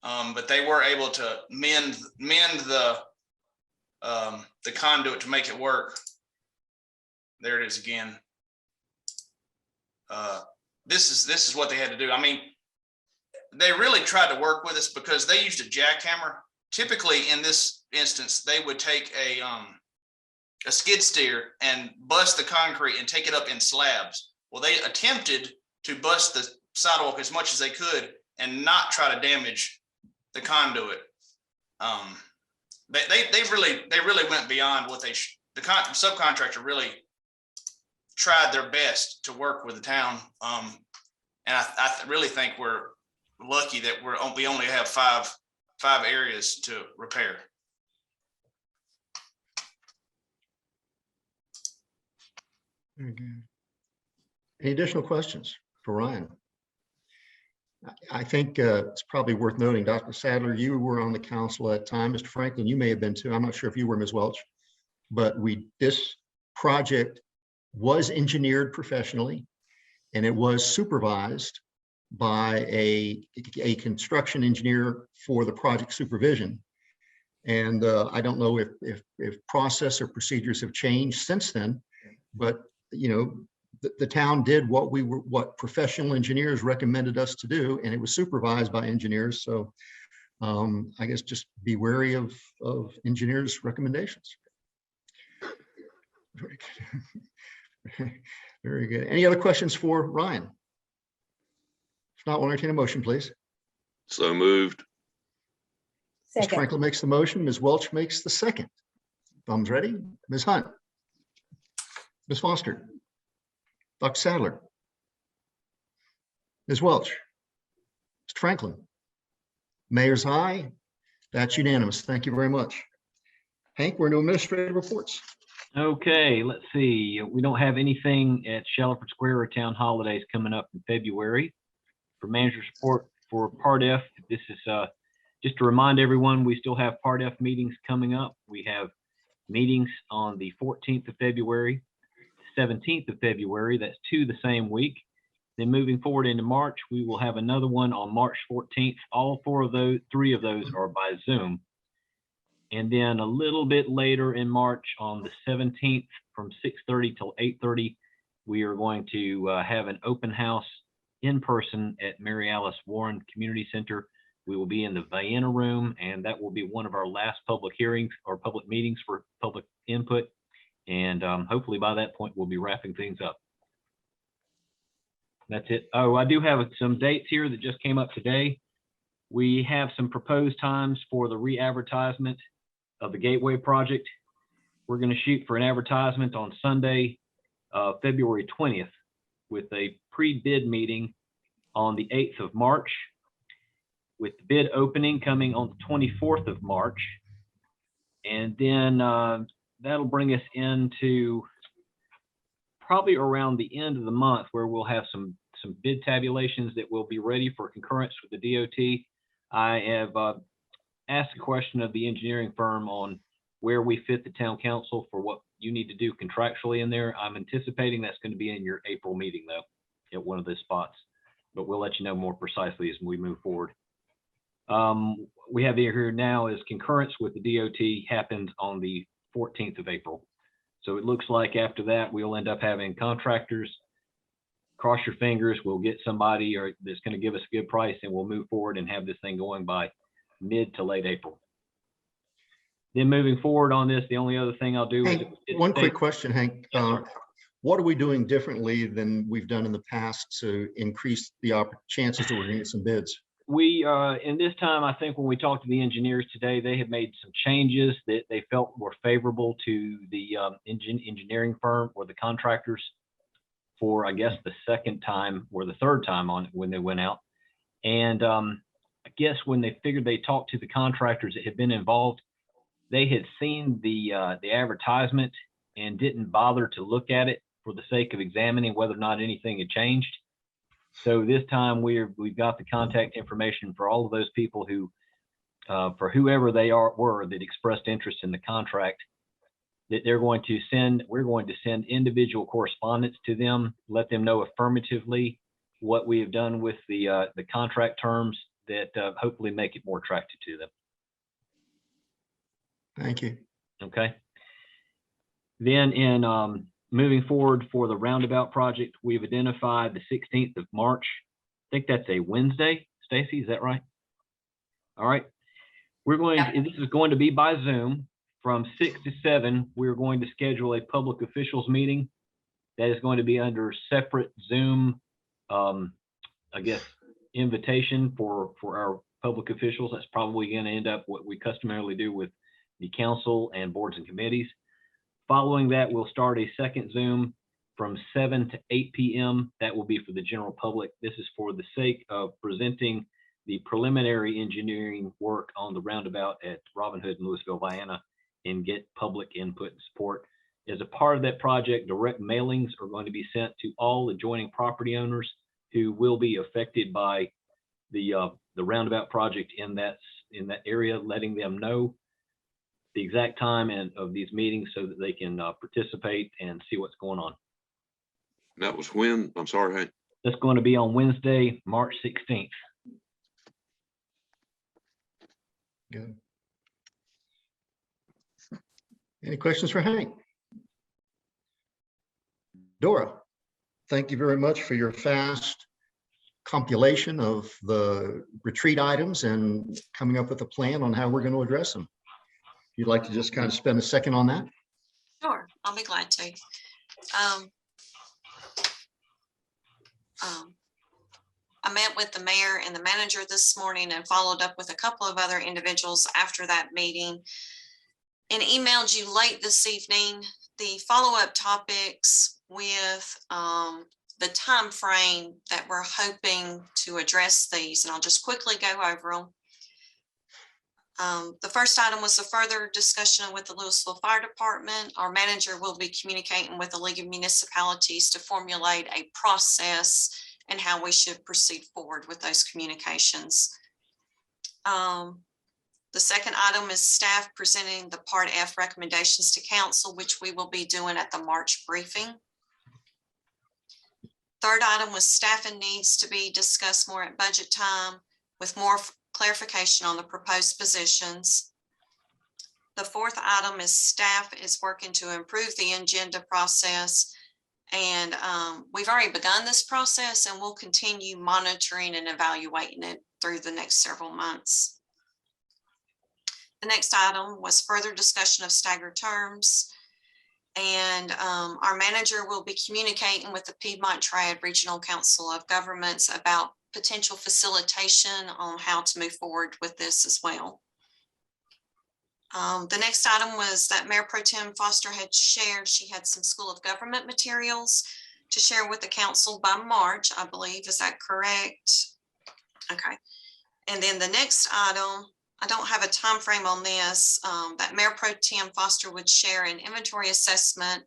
But they were able to mend the conduit to make it work. There it is again. This is what they had to do. I mean, they really tried to work with us because they used a jackhammer. Typically in this instance, they would take a skid steer and bust the concrete and take it up in slabs. Well, they attempted to bust the sidewalk as much as they could and not try to damage the conduit. They really went beyond what the subcontractor really tried their best to work with the town. And I really think we're lucky that we only have five areas to repair. Any additional questions for Ryan? I think it's probably worth noting, Dr. Sadler, you were on the council at that time. Mr. Franklin, you may have been too. I'm not sure if you were, Ms. Welch, but this project was engineered professionally, and it was supervised by a construction engineer for the project supervision. And I don't know if process or procedures have changed since then, but you know, the town did what professional engineers recommended us to do, and it was supervised by engineers. So I guess just be wary of engineers' recommendations. Very good. Very good. Any other questions for Ryan? If not, we'll entertain a motion, please. So moved. Mr. Franklin makes the motion. Ms. Welch makes the second. Thumbs ready. Ms. Hunt. Ms. Foster. Dr. Sadler. Ms. Welch. Mr. Franklin. Mayor's aye. That's unanimous. Thank you very much. Hank, we're into administrative reports. Okay, let's see. We don't have anything at Shelford Square or Town Holidays coming up in February. For manager's report for Part F, this is just to remind everyone, we still have Part F meetings coming up. We have meetings on the 14th of February, 17th of February, that's 2 the same week, Then moving forward into March, we will have another one on March 14th. All three of those are by Zoom. And then a little bit later in March on the 17th from 6:30 till 8:30, we are going to have an open house in person at Mary Alice Warren Community Center. We will be in the Vienna room, and that will be one of our last public hearings or public meetings for public input. And hopefully by that point, we'll be wrapping things up. That's it. Oh, I do have some dates here that just came up today. We have some proposed times for the re-advertisement of the Gateway project. We're going to shoot for an advertisement on Sunday, February 20th, with a pre-bid meeting on the 8th of March, with the bid opening coming on the 24th of March. And then that'll bring us into probably around the end of the month, where we'll have some bid tabulations that will be ready for concurrence with the DOT. I have asked a question of the engineering firm on where we fit the town council for what you need to do contractually in there. I'm anticipating that's going to be in your April meeting, though, at one of those spots, but we'll let you know more precisely as we move forward. We have here now is concurrence with the DOT happens on the 14th of April. So it looks like after that, we'll end up having contractors. Cross your fingers, we'll get somebody that's going to give us a good price, and we'll move forward and have this thing going by mid to late April. Then moving forward on this, the only other thing I'll do Hank, is one quick question, Hank. Yes, What are we doing differently than we've done in the past to increase the chances that we're going to get some bids? We, in this time, I think when we talked to the engineers today, they have made some changes that they felt were favorable to the engineering firm or the contractors for, I guess, the second time or the third time on when they went out. And I guess when they figured they talked to the contractors that had been involved, they had seen the advertisement and didn't bother to look at it for the sake of examining whether or not anything had changed. So this time we've got the contact information for all of those people who, for whoever they were that expressed interest in the contract, that we're going to send individual correspondence to them, let them know affirmatively what we have done with the contract terms that hopefully make it more attractive to them. Thank you. Okay. Then in moving forward for the roundabout project, we've identified the 16th of March. I think that's a Wednesday. Stacy, is that right? All right. This is going to be by Zoom from 6 to 7. We're going to schedule a public officials meeting that is going to be under separate Zoom, I guess, invitation for our public officials. That's probably going to end up what we customarily do with the council and boards and committees. Following that, we'll start a second Zoom from 7 to 8 p.m. That will be for the general public. This is for the sake of presenting the preliminary engineering work on the roundabout at Robin Hood and Lewisville, Vienna, and get public input and support. As a part of that project, direct mailings are going to be sent to all adjoining property owners who will be affected by the roundabout project in that area, letting them know the exact time of these meetings so that they can participate and see what's going on. That was when? I'm sorry, Hank. That's going to be on Wednesday, March 16th. Good. Any questions for Hank? Dora, thank you very much for your fast compilation of the retreat items and coming up with a plan on how we're going to address them. If you'd like to just kind of spend a second on that. Sure, I'll be glad to. I met with the mayor and the manager this morning and followed up with a couple of other individuals after that meeting and emailed you late this evening the follow-up topics with the time frame that we're hoping to address these. And I'll just quickly go over them. The first item was a further discussion with the Lewisville Fire Department. Our manager will be communicating with the League of Municipalities to formulate a process and how we should proceed forward with those communications. The second item is staff presenting the Part F recommendations to council, which we will be doing at the March briefing. Third item was staffing needs to be discussed more at budget time with more clarification on the proposed positions. The fourth item is staff is working to improve the agenda process. And we've already begun this process and we'll continue monitoring and evaluating it through the next several months. The next item was further discussion of staggered terms. And our manager will be communicating with the Piedmont Triad Regional Council of Governments about potential facilitation on how to move forward with this as well. The next item was that Mayor Pro Tem Foster had shared, she had some School of Government materials to share with the council by March, I believe. Is that correct? Okay. And then the next item, I don't have a time frame on this, that Mayor Pro Tem Foster would share an inventory assessment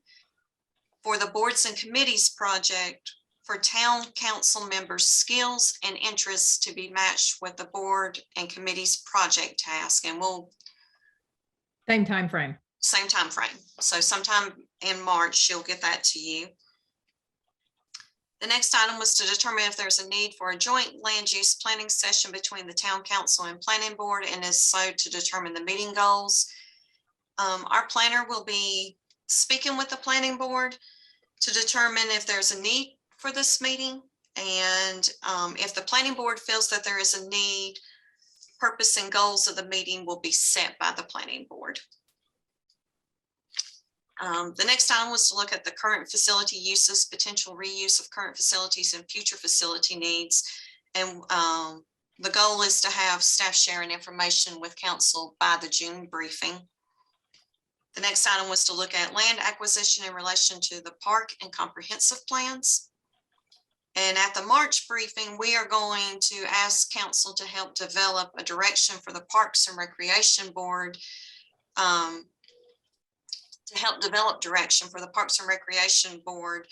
for the boards and committees project for town council members' skills and interests to be matched with the board and committee's project task. And we'll Same time frame. same time frame. So sometime in March, she'll get that to you. The next item was to determine if there's a need for a joint land use planning session between the town council and planning board, and if so, to determine the meeting goals. Our planner will be speaking with the planning board to determine if there's a need for this meeting. And if the planning board feels that there is a need, purpose and goals of the meeting will be set by the planning board. The next item was to look at the current facility uses, potential reuse of current facilities and future facility needs. And the goal is to have staff sharing information with council by the June briefing. The next item was to look at land acquisition in relation to the park and comprehensive plans. And at the March briefing, we are going to ask council to help develop a direction for the Parks and Recreation Board, to help develop direction for the Parks and Recreation Board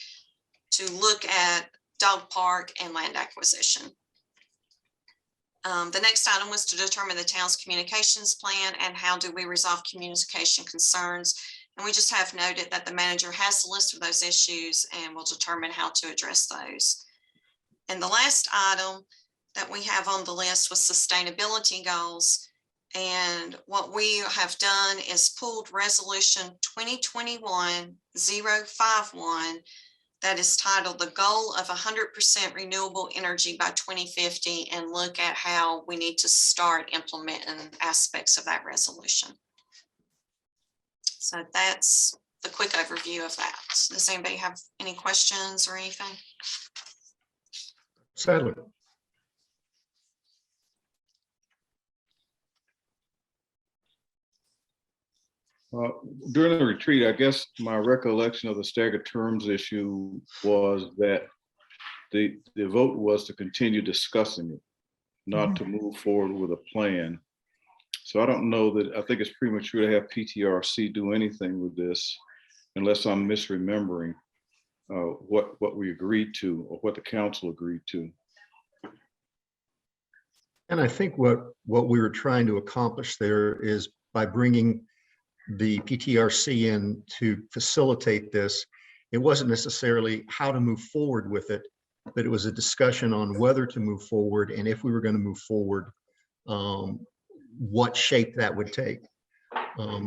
to look at dog park and land acquisition. The next item was to determine the town's communications plan and how do we resolve communication concerns. And we just have noted that the manager has a list of those issues and will determine how to address those. And the last item that we have on the list was sustainability goals. And what we have done is pulled resolution 2021-051 that is titled the goal of 100% renewable energy by 2050, and look at how we need to start implementing aspects of that resolution. So that's the quick overview of that. Does anybody have any questions or anything? Sadly. During the retreat, I guess my recollection of the staggered terms issue was that the vote was to continue discussing it, not to move forward with a plan. So I don't know that, I think it's premature to have PTRC do anything with this unless I'm misremembering what we agreed to or what the council agreed to. And I think what we were trying to accomplish there is by bringing the PTRC in to facilitate this, it wasn't necessarily how to move forward with it, but it was a discussion on whether to move forward, and if we were going to move forward, what shape that would take.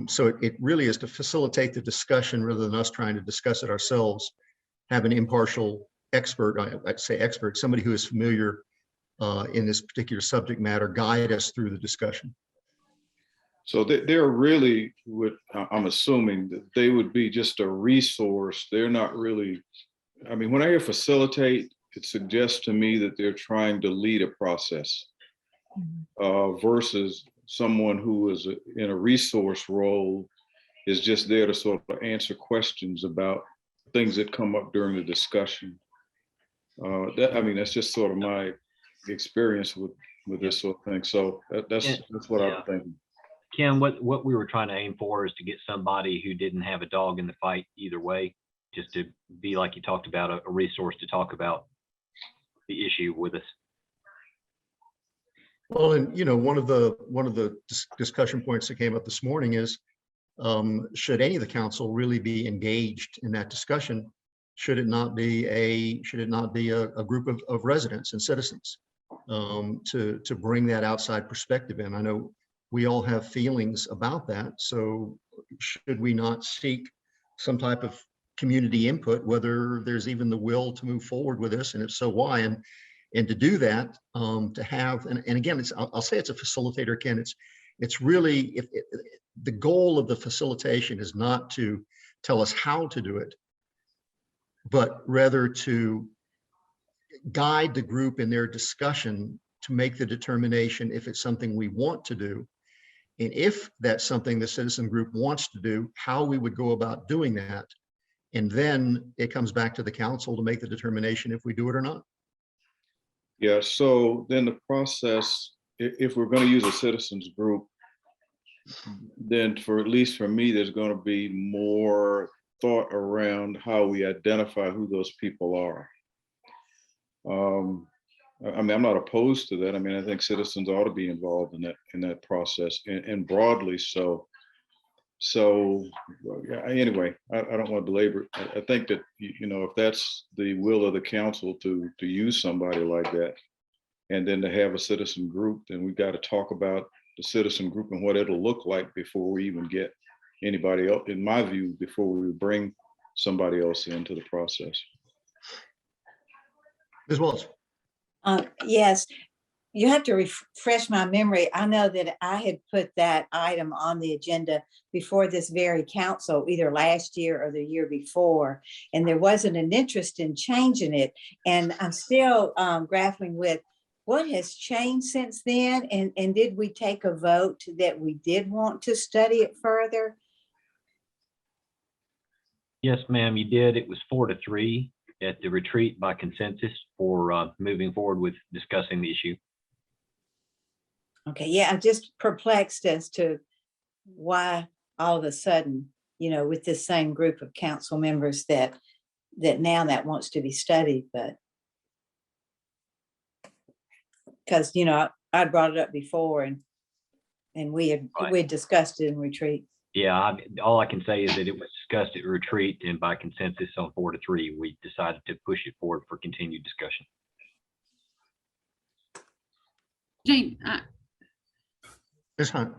So it really is to facilitate the discussion rather than us trying to discuss it ourselves. Have an impartial expert, I'd say expert, somebody who is familiar in this particular subject matter, guide us through the discussion. So they're really, I'm assuming that they would be just a resource. They're not really, I mean, when I hear facilitate, it suggests to me that they're trying to lead a process versus someone who is in a resource role is just there to sort of answer questions about things that come up during the discussion. I mean, that's just sort of my experience with this sort of thing. So that's what I'm thinking. Kim, what we were trying to aim for is to get somebody who didn't have a dog in the fight either way, just to be, like you talked about, a resource to talk about the issue with us. Well, and you know, one of the discussion points that came up this morning is, should any of the council really be engaged in that discussion? Should it not be a group of residents and citizens to bring that outside perspective in? I know we all have feelings about that. So should we not seek some type of community input, whether there's even the will to move forward with this, and if so, why? And to do that, to have, and again, I'll say it's a facilitator, Ken. It's really, the goal of the facilitation is not to tell us how to do it, but rather to guide the group in their discussion to make the determination if it's something we want to do. And if that's something the citizen group wants to do, how we would go about doing that. And then it comes back to the council to make the determination if we do it or not. Yeah, so then the process, if we're going to use a citizens group, then at least for me, there's going to be more thought around how we identify who those people are. I mean, I'm not opposed to that. I mean, I think citizens ought to be involved in that process, and broadly so. So anyway, I don't want to belabor it. I think that, you know, if that's the will of the council to use somebody like that, and then to have a citizen group, then we've got to talk about the citizen group and what it'll look like before we even get anybody else, in my view, before we bring somebody else into the process. Ms. Wallace. Yes, you have to refresh my memory. I know that I had put that item on the agenda before this very council, either last year or the year before, and there wasn't an interest in changing it. And I'm still grappling with what has changed since then. And did we take a vote that we did want to study it further? Yes, ma'am, you did. It was 4-3 at the retreat by consensus for moving forward with discussing the issue. Okay, yeah, I'm just perplexed as to why all of a sudden, you know, with this same group of council members that now that wants to be studied, but because, you know, I brought it up before and we had discussed it in retreat. Yeah, all I can say is that it was discussed at retreat, and by consensus on 4-3, we decided to push it forward for continued discussion. Jane, Ms. Hunt.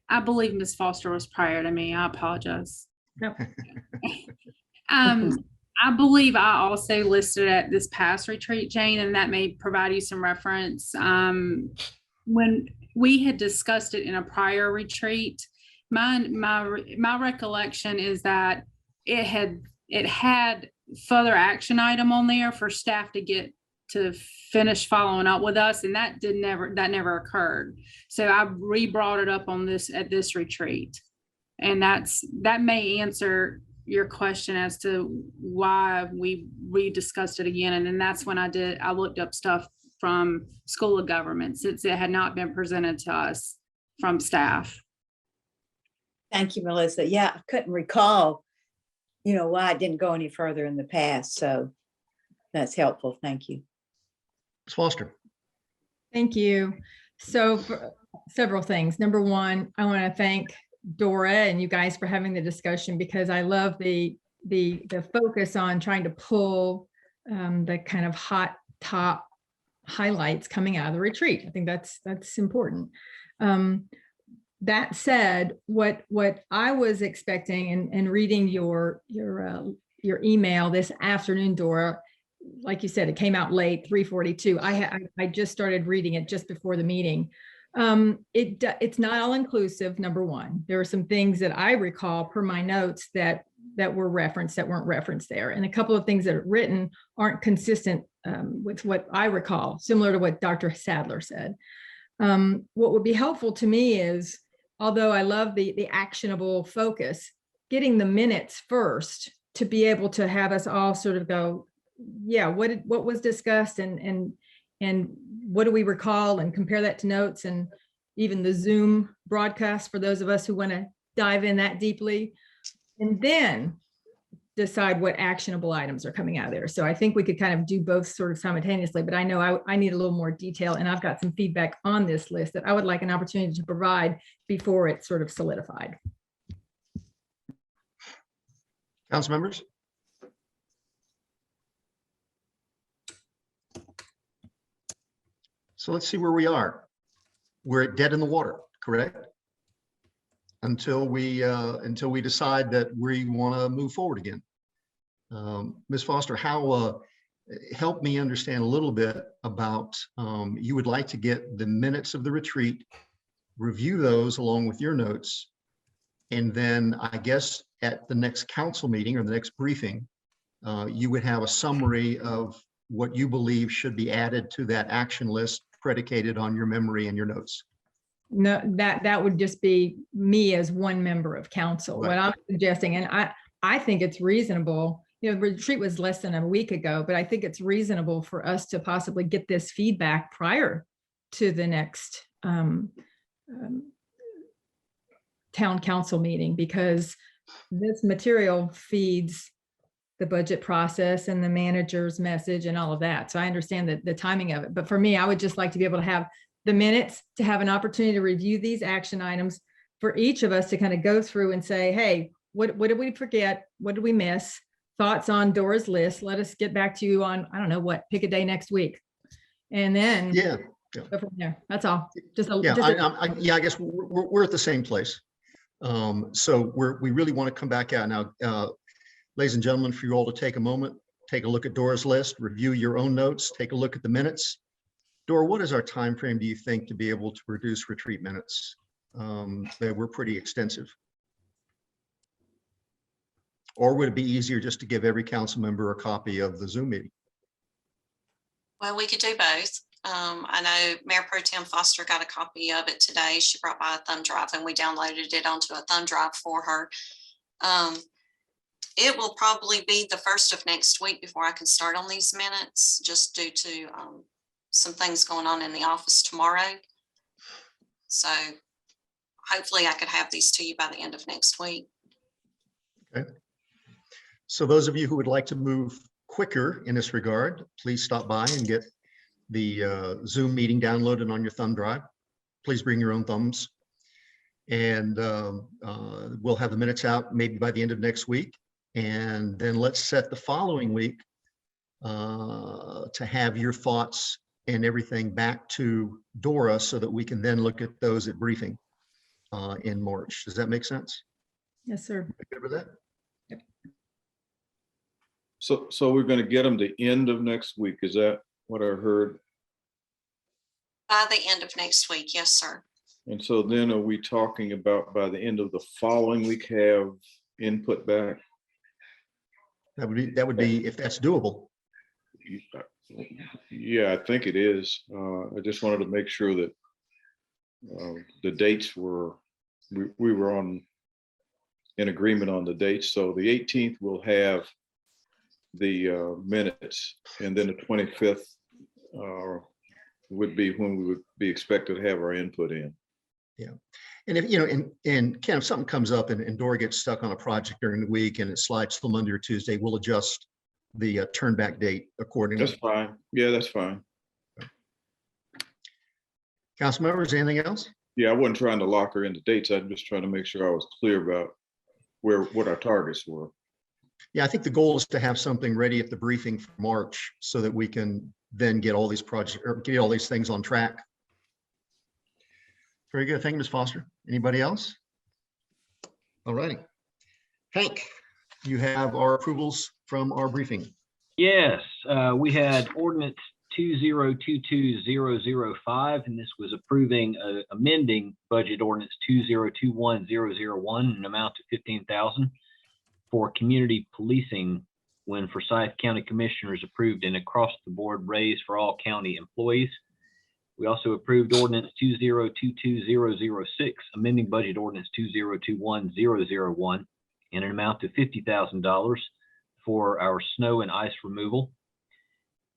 I believe Ms. Foster was prior to me. I apologize. No. I believe I also listed at this past retreat, Jane, and that may provide you some reference. When we had discussed it in a prior retreat, my recollection is that it had further action item on there for staff to get to finish following up with us, and that never occurred. So I re-brought it up on this at this retreat, and that may answer your question as to why we rediscussed it again. And then that's when I looked up stuff from School of Government, since it had not been presented to us from staff. Thank you, Melissa. Yeah, I couldn't recall, you know, why it didn't go any further in the past. So that's helpful. Thank you. Ms. Foster. Thank you. So for several things. Number one, I want to thank Dora and you guys for having the discussion, because I love the focus on trying to pull the kind of hot top highlights coming out of the retreat. I think that's important. That said, what I was expecting and reading your email this afternoon, Dora, like you said, it came out late, 3:42. I just started reading it just before the meeting. It's not all inclusive. Number one, there are some things that I recall per my notes that were referenced that weren't referenced there, and a couple of things that are written aren't consistent with what I recall, similar to what Dr. Sadler said. What would be helpful to me is, although I love the actionable focus, getting the minutes first to be able to have us all sort of go, yeah, what was discussed and what do we recall, and compare that to notes and even the Zoom broadcast for those of us who want to dive in that deeply, and then decide what actionable items are coming out of there. So I think we could kind of do both sort of simultaneously, but I know I need a little more detail, and I've got some feedback on this list that I would like an opportunity to provide before it's sort of solidified. Council members. So let's see where we are. We're dead in the water, correct? Until we decide that we want to move forward again. Ms. Foster, how help me understand a little bit about you would like to get the minutes of the retreat, review those along with your notes, and then I guess at the next council meeting or the next briefing, you would have a summary of what you believe should be added to that action list predicated on your memory and your notes. No, that would just be me as one member of council. What I'm suggesting, and I think it's reasonable, retreat was less than a week ago, but I think it's reasonable for us to possibly get this feedback prior to the next town council meeting, because this material feeds the budget process and the manager's message and all of that. So I understand the timing of it. But for me, I would just like to be able to have the minutes, to have an opportunity to review these action items for each of us to kind of go through and say, hey, what did we forget? What did we miss? Thoughts on Dora's list. Let us get back to you on, I don't know what, pick a day next week. And then go from there. That's all. I guess we're at the same place. So we really want to come back out now. Ladies and gentlemen, for you all to take a moment, take a look at Dora's list, review your own notes, take a look at the minutes. Dora, what is our time frame, do you think, to be able to produce retreat minutes? They were pretty extensive. Or would it be easier just to give every council member a copy of the Zoom meeting? Well, we could do both. I know Mayor Pro Tem Foster got a copy of it today. She brought by a thumb drive and we downloaded it onto a thumb drive for her. It will probably be the first of next week before I can start on these minutes, just due to some things going on in the office tomorrow. So hopefully I could have these to you by the end of next week. Okay. So those of you who would like to move quicker in this regard, please stop by and get the Zoom meeting downloaded on your thumb drive. Please bring your own thumbs. And we'll have the minutes out maybe by the end of next week. And then let's set the following week to have your thoughts and everything back to Dora so that we can then look at those at briefing in March. Does that make sense? Yes, sir. Good with that? Yep. So we're going to get them the end of next week. Is that what I heard? By the end of next week, yes, sir. And so then are we talking about by the end of the following week have input back? That would be if that's doable. Yeah, I think it is. I just wanted to make sure that the dates were, we were in agreement on the dates. So the 18th will have the minutes, and then the 25th would be when we would be expected to have our input in. Yeah. And if, and Ken, if something comes up and Dora gets stuck on a project during the week and it slides till Monday or Tuesday, we'll adjust the turn back date accordingly. That's fine. Yeah, that's fine. Council members, anything else? Yeah, I wasn't trying to lock her into dates. I'm just trying to make sure I was clear about what our targets were. Yeah, I think the goal is to have something ready at the briefing for March so that we can then get all these projects or get all these things on track. Very good. Thank you, Ms. Foster. Anybody else? All righty. Hank, you have our approvals from our briefing. Yes, we had ordinance 2022005, and this was approving amending budget ordinance 2021001, an amount of $15,000 for community policing when Forsyth County Commissioners approved an across-the-board raise for all county employees. We also approved ordinance 2022006, amending budget ordinance 2021001, in an amount of $50,000 for our snow and ice removal.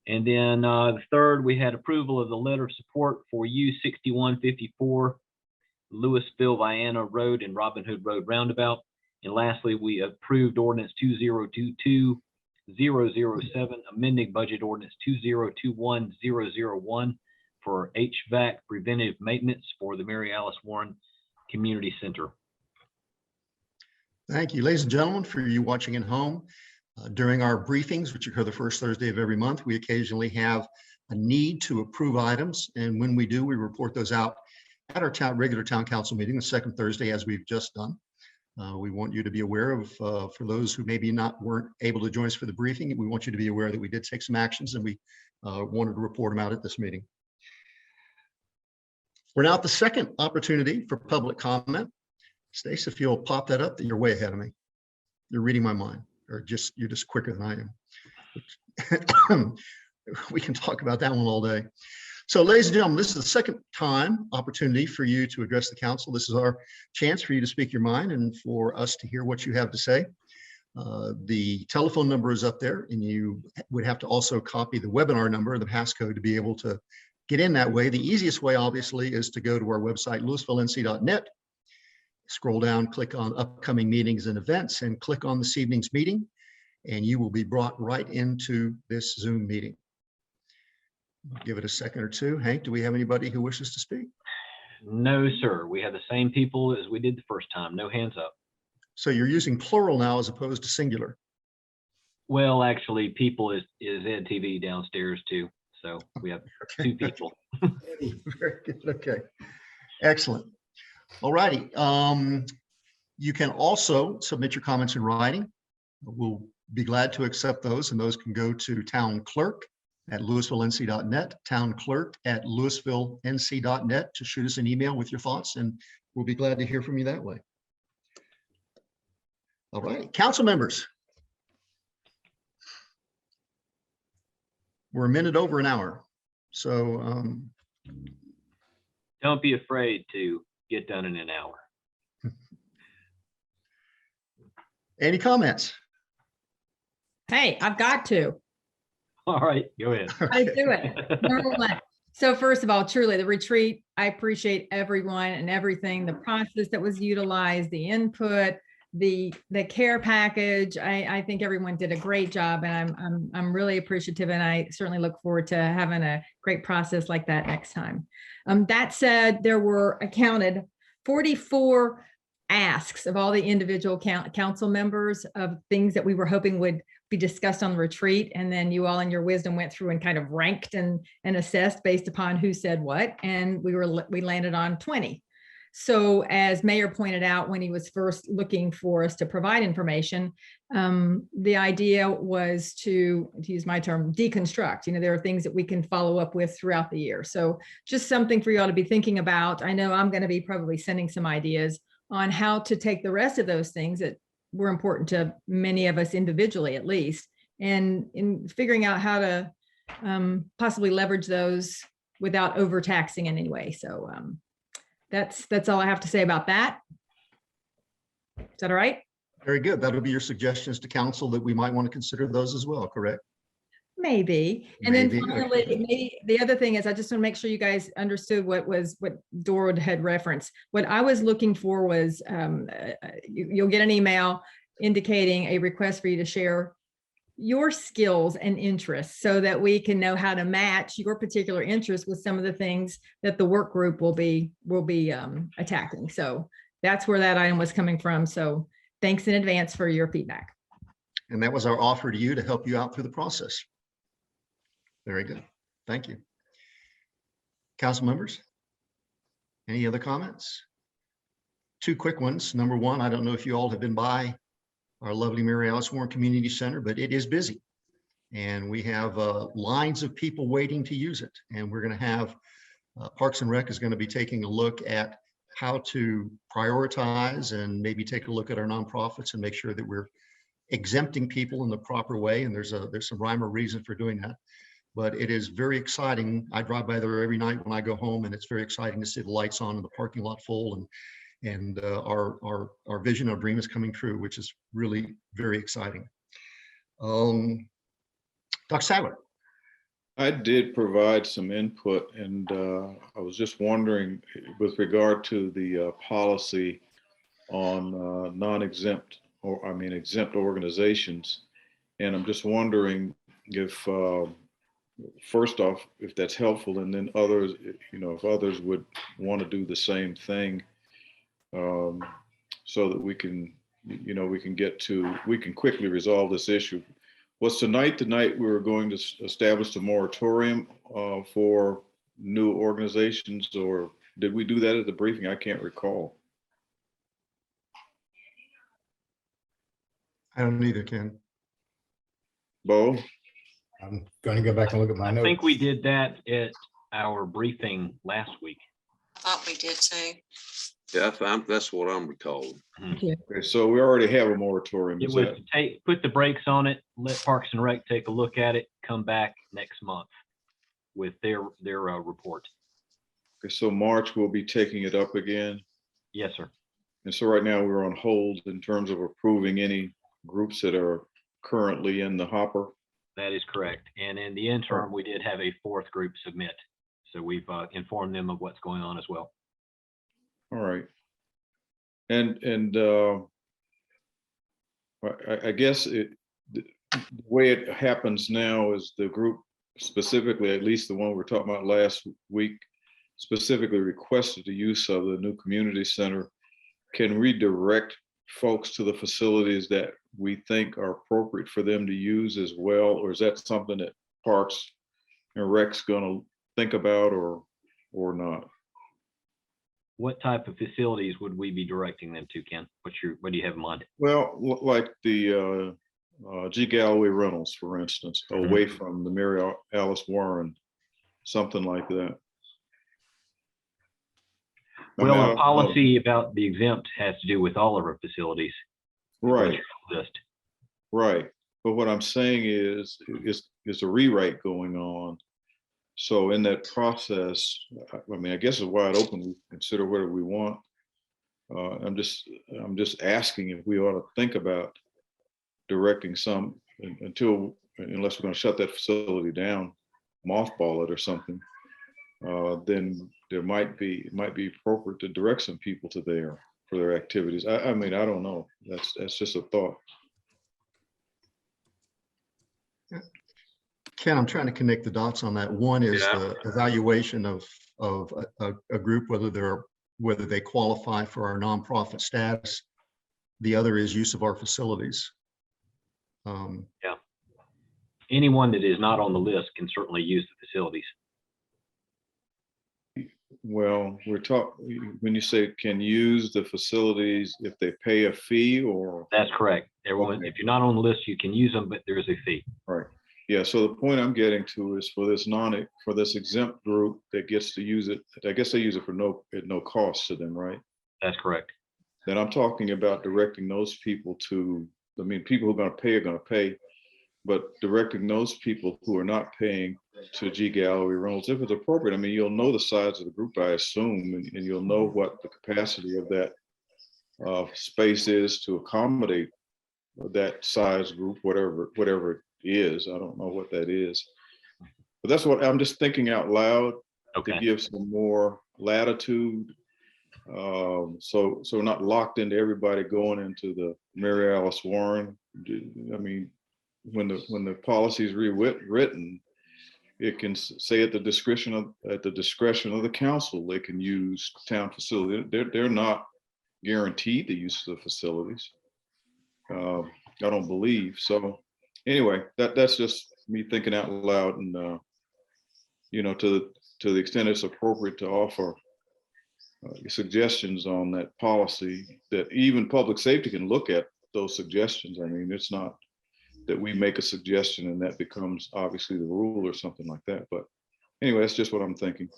And then the third, we had approval of the letter of support for U6154, Lewisville, Vienna Road and Robin Hood Road roundabout. And lastly, we approved ordinance 2022007, amending budget ordinance 2021001 for HVAC preventive maintenance for the Mary Alice Warren Community Center. Thank you, ladies and gentlemen, for you watching at home. During our briefings, which occur the first Thursday of every month, we occasionally have a need to approve items. And when we do, we report those out at our regular town council meeting, the second Thursday, as we've just done. We want you to be aware of, for those who maybe weren't able to join us for the briefing, we want you to be aware that we did take some actions and we wanted to report them out at this meeting. We're now at the second opportunity for public comment. Stace, if you'll pop that up, that you're way ahead of me. You're reading my mind, or you're just quicker than I am. We can talk about that one all day. So, ladies and gentlemen, this is the second time opportunity for you to address the council. This is our chance for you to speak your mind and for us to hear what you have to say. The telephone number is up there, and you would have to also copy the webinar number, the passcode, to be able to get in that way. The easiest way, obviously, is to go to our website, lewisvillenc.net. Scroll down, click on upcoming meetings and events, and click on this evening's meeting, and you will be brought right into this Zoom meeting. Give it a second or two. Hank, do we have anybody who wishes to speak? No, sir. We have the same people as we did the first time. No hands up. So you're using plural now as opposed to singular. Well, actually, people is Ed TV downstairs too. So we have two people. Very good. Okay. Excellent. All righty. You can also submit your comments in writing. We'll be glad to accept those, and those can go to town clerk at lewisvillenc.net, town clerk at lewisvillenc.net, to shoot us an email with your thoughts, and we'll be glad to hear from you that way. All right, council members. We're a minute over an hour. So don't be afraid to get done in an hour. Any comments? Hey, I've got to. All right, go ahead. I do it. Number one. So first of all, truly the retreat, I appreciate everyone and everything, the process that was utilized, the input, the care package. I think everyone did a great job, and I'm really appreciative, and I certainly look forward to having a great process like that next time. That said, there were accounted 44 asks of all the individual council members of things that we were hoping would be discussed on the retreat. And then you all in your wisdom went through and kind of ranked and assessed based upon who said what. And we landed on 20. So as Mayor pointed out, when he was first looking for us to provide information, the idea was to use my term, deconstruct. You know, there are things that we can follow up with throughout the year. So just something for you all to be thinking about. I know I'm going to be probably sending some ideas on how to take the rest of those things that were important to many of us individually, at least, and in figuring out how to possibly leverage those without overtaxing in any way. So that's all I have to say about that. Is that all right? Very good. That'll be your suggestions to council that we might want to consider those as well, correct? Maybe. And Maybe. then finally, the other thing is, I just want to make sure you guys understood what Dora had referenced. What I was looking for was, you'll get an email indicating a request for you to share your skills and interests so that we can know how to match your particular interests with some of the things that the work group will be attacking. So that's where that item was coming from. So thanks in advance for your feedback. And that was our offer to you to help you out through the process. Very good. Thank you. Council members, any other comments? Two quick ones. Number one, I don't know if you all have been by our lovely Mary Alice Warren Community Center, but it is busy. And we have lines of people waiting to use it. And we're going to have Parks and Rec is going to be taking a look at how to prioritize and maybe take a look at our nonprofits and make sure that we're exempting people in the proper way. And there's some rhyme or reason for doing that. But it is very exciting. I drive by there every night when I go home, and it's very exciting to see the lights on and the parking lot full, and our vision, our dream is coming true, which is really very exciting. Dr. Sadler. I did provide some input, and I was just wondering with regard to the policy on non-exempt, exempt organizations. And I'm just wondering if, first off, if that's helpful, and then others, if others would want to do the same thing, so that we can quickly resolve this issue Was tonight the night we were going to establish a moratorium for new organizations, or did we do that at the briefing? I can't recall. I don't either, Ken. Bo? I'm going to go back and look at my I notes. think we did that at our briefing last week. I thought we did too. Yeah, that's what I'm recalling. Okay, so we already have a moratorium. It is was that- put the brakes on it, let Parks and Rec take a look at it, come back next month with their report. Okay, so March we'll be taking it up again. Yes, sir. And so right now we're on hold in terms of approving any groups that are currently in the hopper. That is correct. And in the interim, we did have a fourth group submit. So we've informed them of what's going on as well. All right. And I guess the way it happens now is the group specifically, at least the one we're talking about last week, specifically requested the use of the new community center, can redirect folks to the facilities that we think are appropriate for them to use as well? Or is that something that Parks and Rec's gonna think about or not? What type of facilities would we be directing them to, Ken? What do you have in mind? Well, like the G. Galloway Rentals, for instance, away from the Mary Alice Warren, something like that. I Well, mean, I our don't know. policy about the exempt has to do with all of our facilities. Right, List. right. But what I'm saying is a rewrite going on. So in that process, I mean, I guess it's wide open. We consider whatever we want. I'm just asking if we ought to think about directing some unless we're going to shut that facility down, mothball it or something. Then it might be appropriate to direct some people to there for their activities. I mean, I don't know. That's just a thought. Ken, I'm trying to connect the dots on that. One is Yeah. the evaluation of a group, whether they qualify for our nonprofit status. The other is use of our facilities. Anyone that is not on the list can certainly use the facilities. Well, when you say can use the facilities if they pay a fee or? That's correct. Everyone, Okay. if you're not on the list, you can use them, but there is a fee. Right. Yeah. So the point I'm getting to is for this exempt group that gets to use it, I guess they use it at no cost to them, right? That's correct. Then I'm talking about directing those people to, I mean, people who are going to pay, but directing those people who are not paying to G. Galloway Rentals, if it's appropriate. I mean, you'll know the size of the group, I assume, and you'll know what the capacity of that space is to accommodate that size group, whatever it is. I don't know what that is, but that's what I'm just thinking out loud to give some more latitude. So we're not locked into everybody going into the Mary Alice Warren. I mean, when the policy is rewritten, it can say at the discretion of the council, they can use town facility. They're not guaranteed the use of the facilities. I don't believe so. Anyway, that's just me thinking out loud, and to the extent it's appropriate to offer suggestions on that policy, that even public safety can look at those suggestions. I mean, it's not that we make a suggestion and that becomes obviously the rule or something like that. But anyway, that's just what I'm thinking.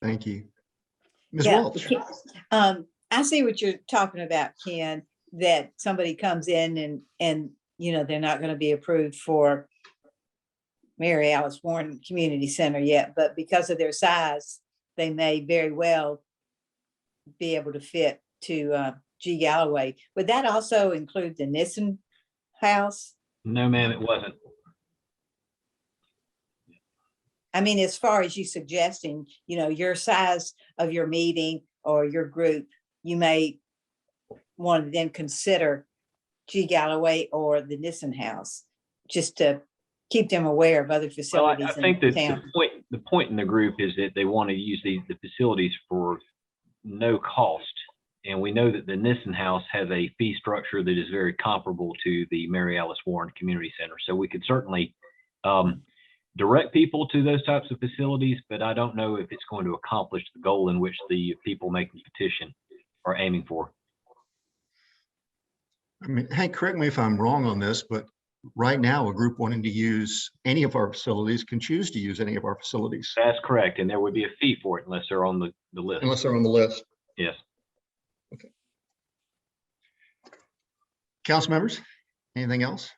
Thank you. Ms. Yeah, Welch. I see what you're talking about, Ken, that somebody comes in and they're not going to be approved for Mary Alice Warren Community Center yet, but because of their size, they may very well be able to fit to G. Galloway. Would that also include the Nissen house? No, ma'am, it wasn't. I mean, as far as you suggesting, your size of your meeting or your group, you may want to then consider G. Galloway or the Nissen house, just to keep them aware of other Well, facilities I think in that town. the point in the group is that they want to use the facilities for no cost. And we know that the Nissen House has a fee structure that is very comparable to the Mary Alice Warren Community Center. So we could certainly direct people to those types of facilities, but I don't know if it's going to accomplish the goal in which the people making the petition are aiming for. I mean, Hank, correct me if I'm wrong on this, but right now, a group wanting to use any of our facilities can choose to use any of our facilities. That's correct. And there would be a fee for it unless they're on the list. Unless they're on the list. Yes. Okay. Council members, anything else?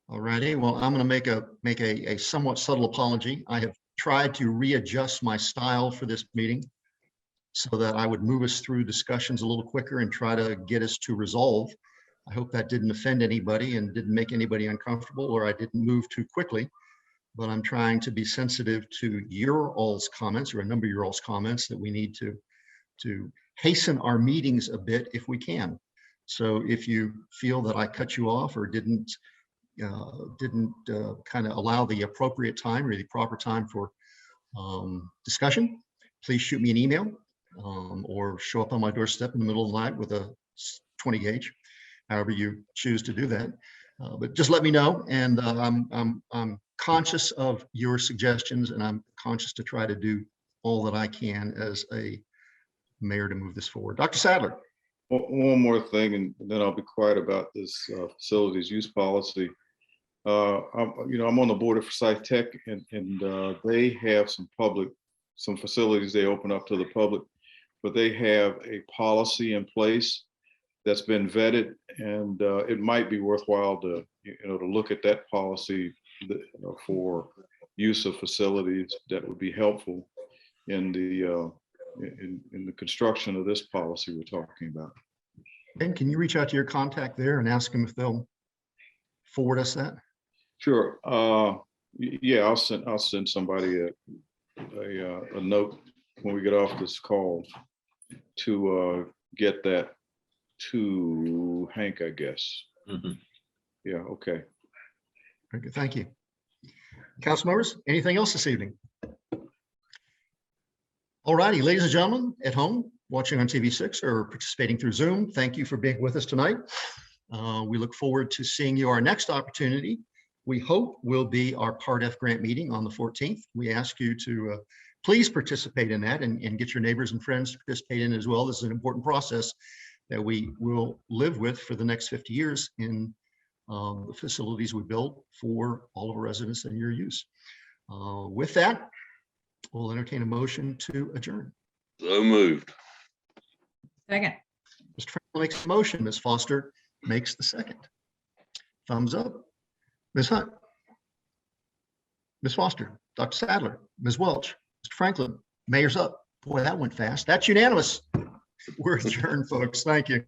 All righty. Well, I'm going to make a somewhat subtle apology. I have tried to readjust my style for this meeting so that I would move us through discussions a little quicker and try to get us to resolve. I hope that didn't offend anybody and didn't make anybody uncomfortable, or I didn't move too quickly, but I'm trying to be sensitive to your all's comments, or a number of your all's comments, that we need to hasten our meetings a bit if we can. So if you feel that I cut you off or didn't kind of allow the appropriate time or the proper time for discussion, please shoot me an email or show up on my doorstep in the middle of the night with a 20 gauge. However you choose to do that, but just let me know. And I'm conscious of your suggestions, and I'm conscious to try to do all that I can as a mayor to move this forward. Dr. Sadler. One more thing, and then I'll be quiet about this facilities use policy. I'm on the board of Forsyth Tech, and they have some facilities they open up to the public, but they have a policy in place that's been vetted, and it might be worthwhile to look at that policy for use of facilities. That would be helpful in the construction of this policy we're talking about. Ben, can you reach out to your contact there and ask them if they'll forward us that? Sure. Yeah, I'll send somebody a note when we get off this call to get that to Hank, I guess. Mm-hmm. Yeah, okay. Very good, thank you. Council members, anything else this evening? All righty, ladies and gentlemen at home, watching on TV6 or participating through Zoom, thank you for being with us tonight. We look forward to seeing you. Our next opportunity, we hope, will be our Part F grant meeting on the 14th. We ask you to please participate in that and get your neighbors and friends to participate in as well. This is an important process that we will live with for the next 50 years in the facilities we build for all of our residents and your use. With that, we'll entertain a motion to adjourn. So moved. Second. Mr. Franklin makes a motion. Ms. Foster makes the second. Thumbs up. Ms. Hunt. Ms. Foster. Dr. Sadler. Ms. Welch. Mr. Franklin. Mayor's up. Boy, that went fast. That's unanimous. We're adjourned, folks. Thank you.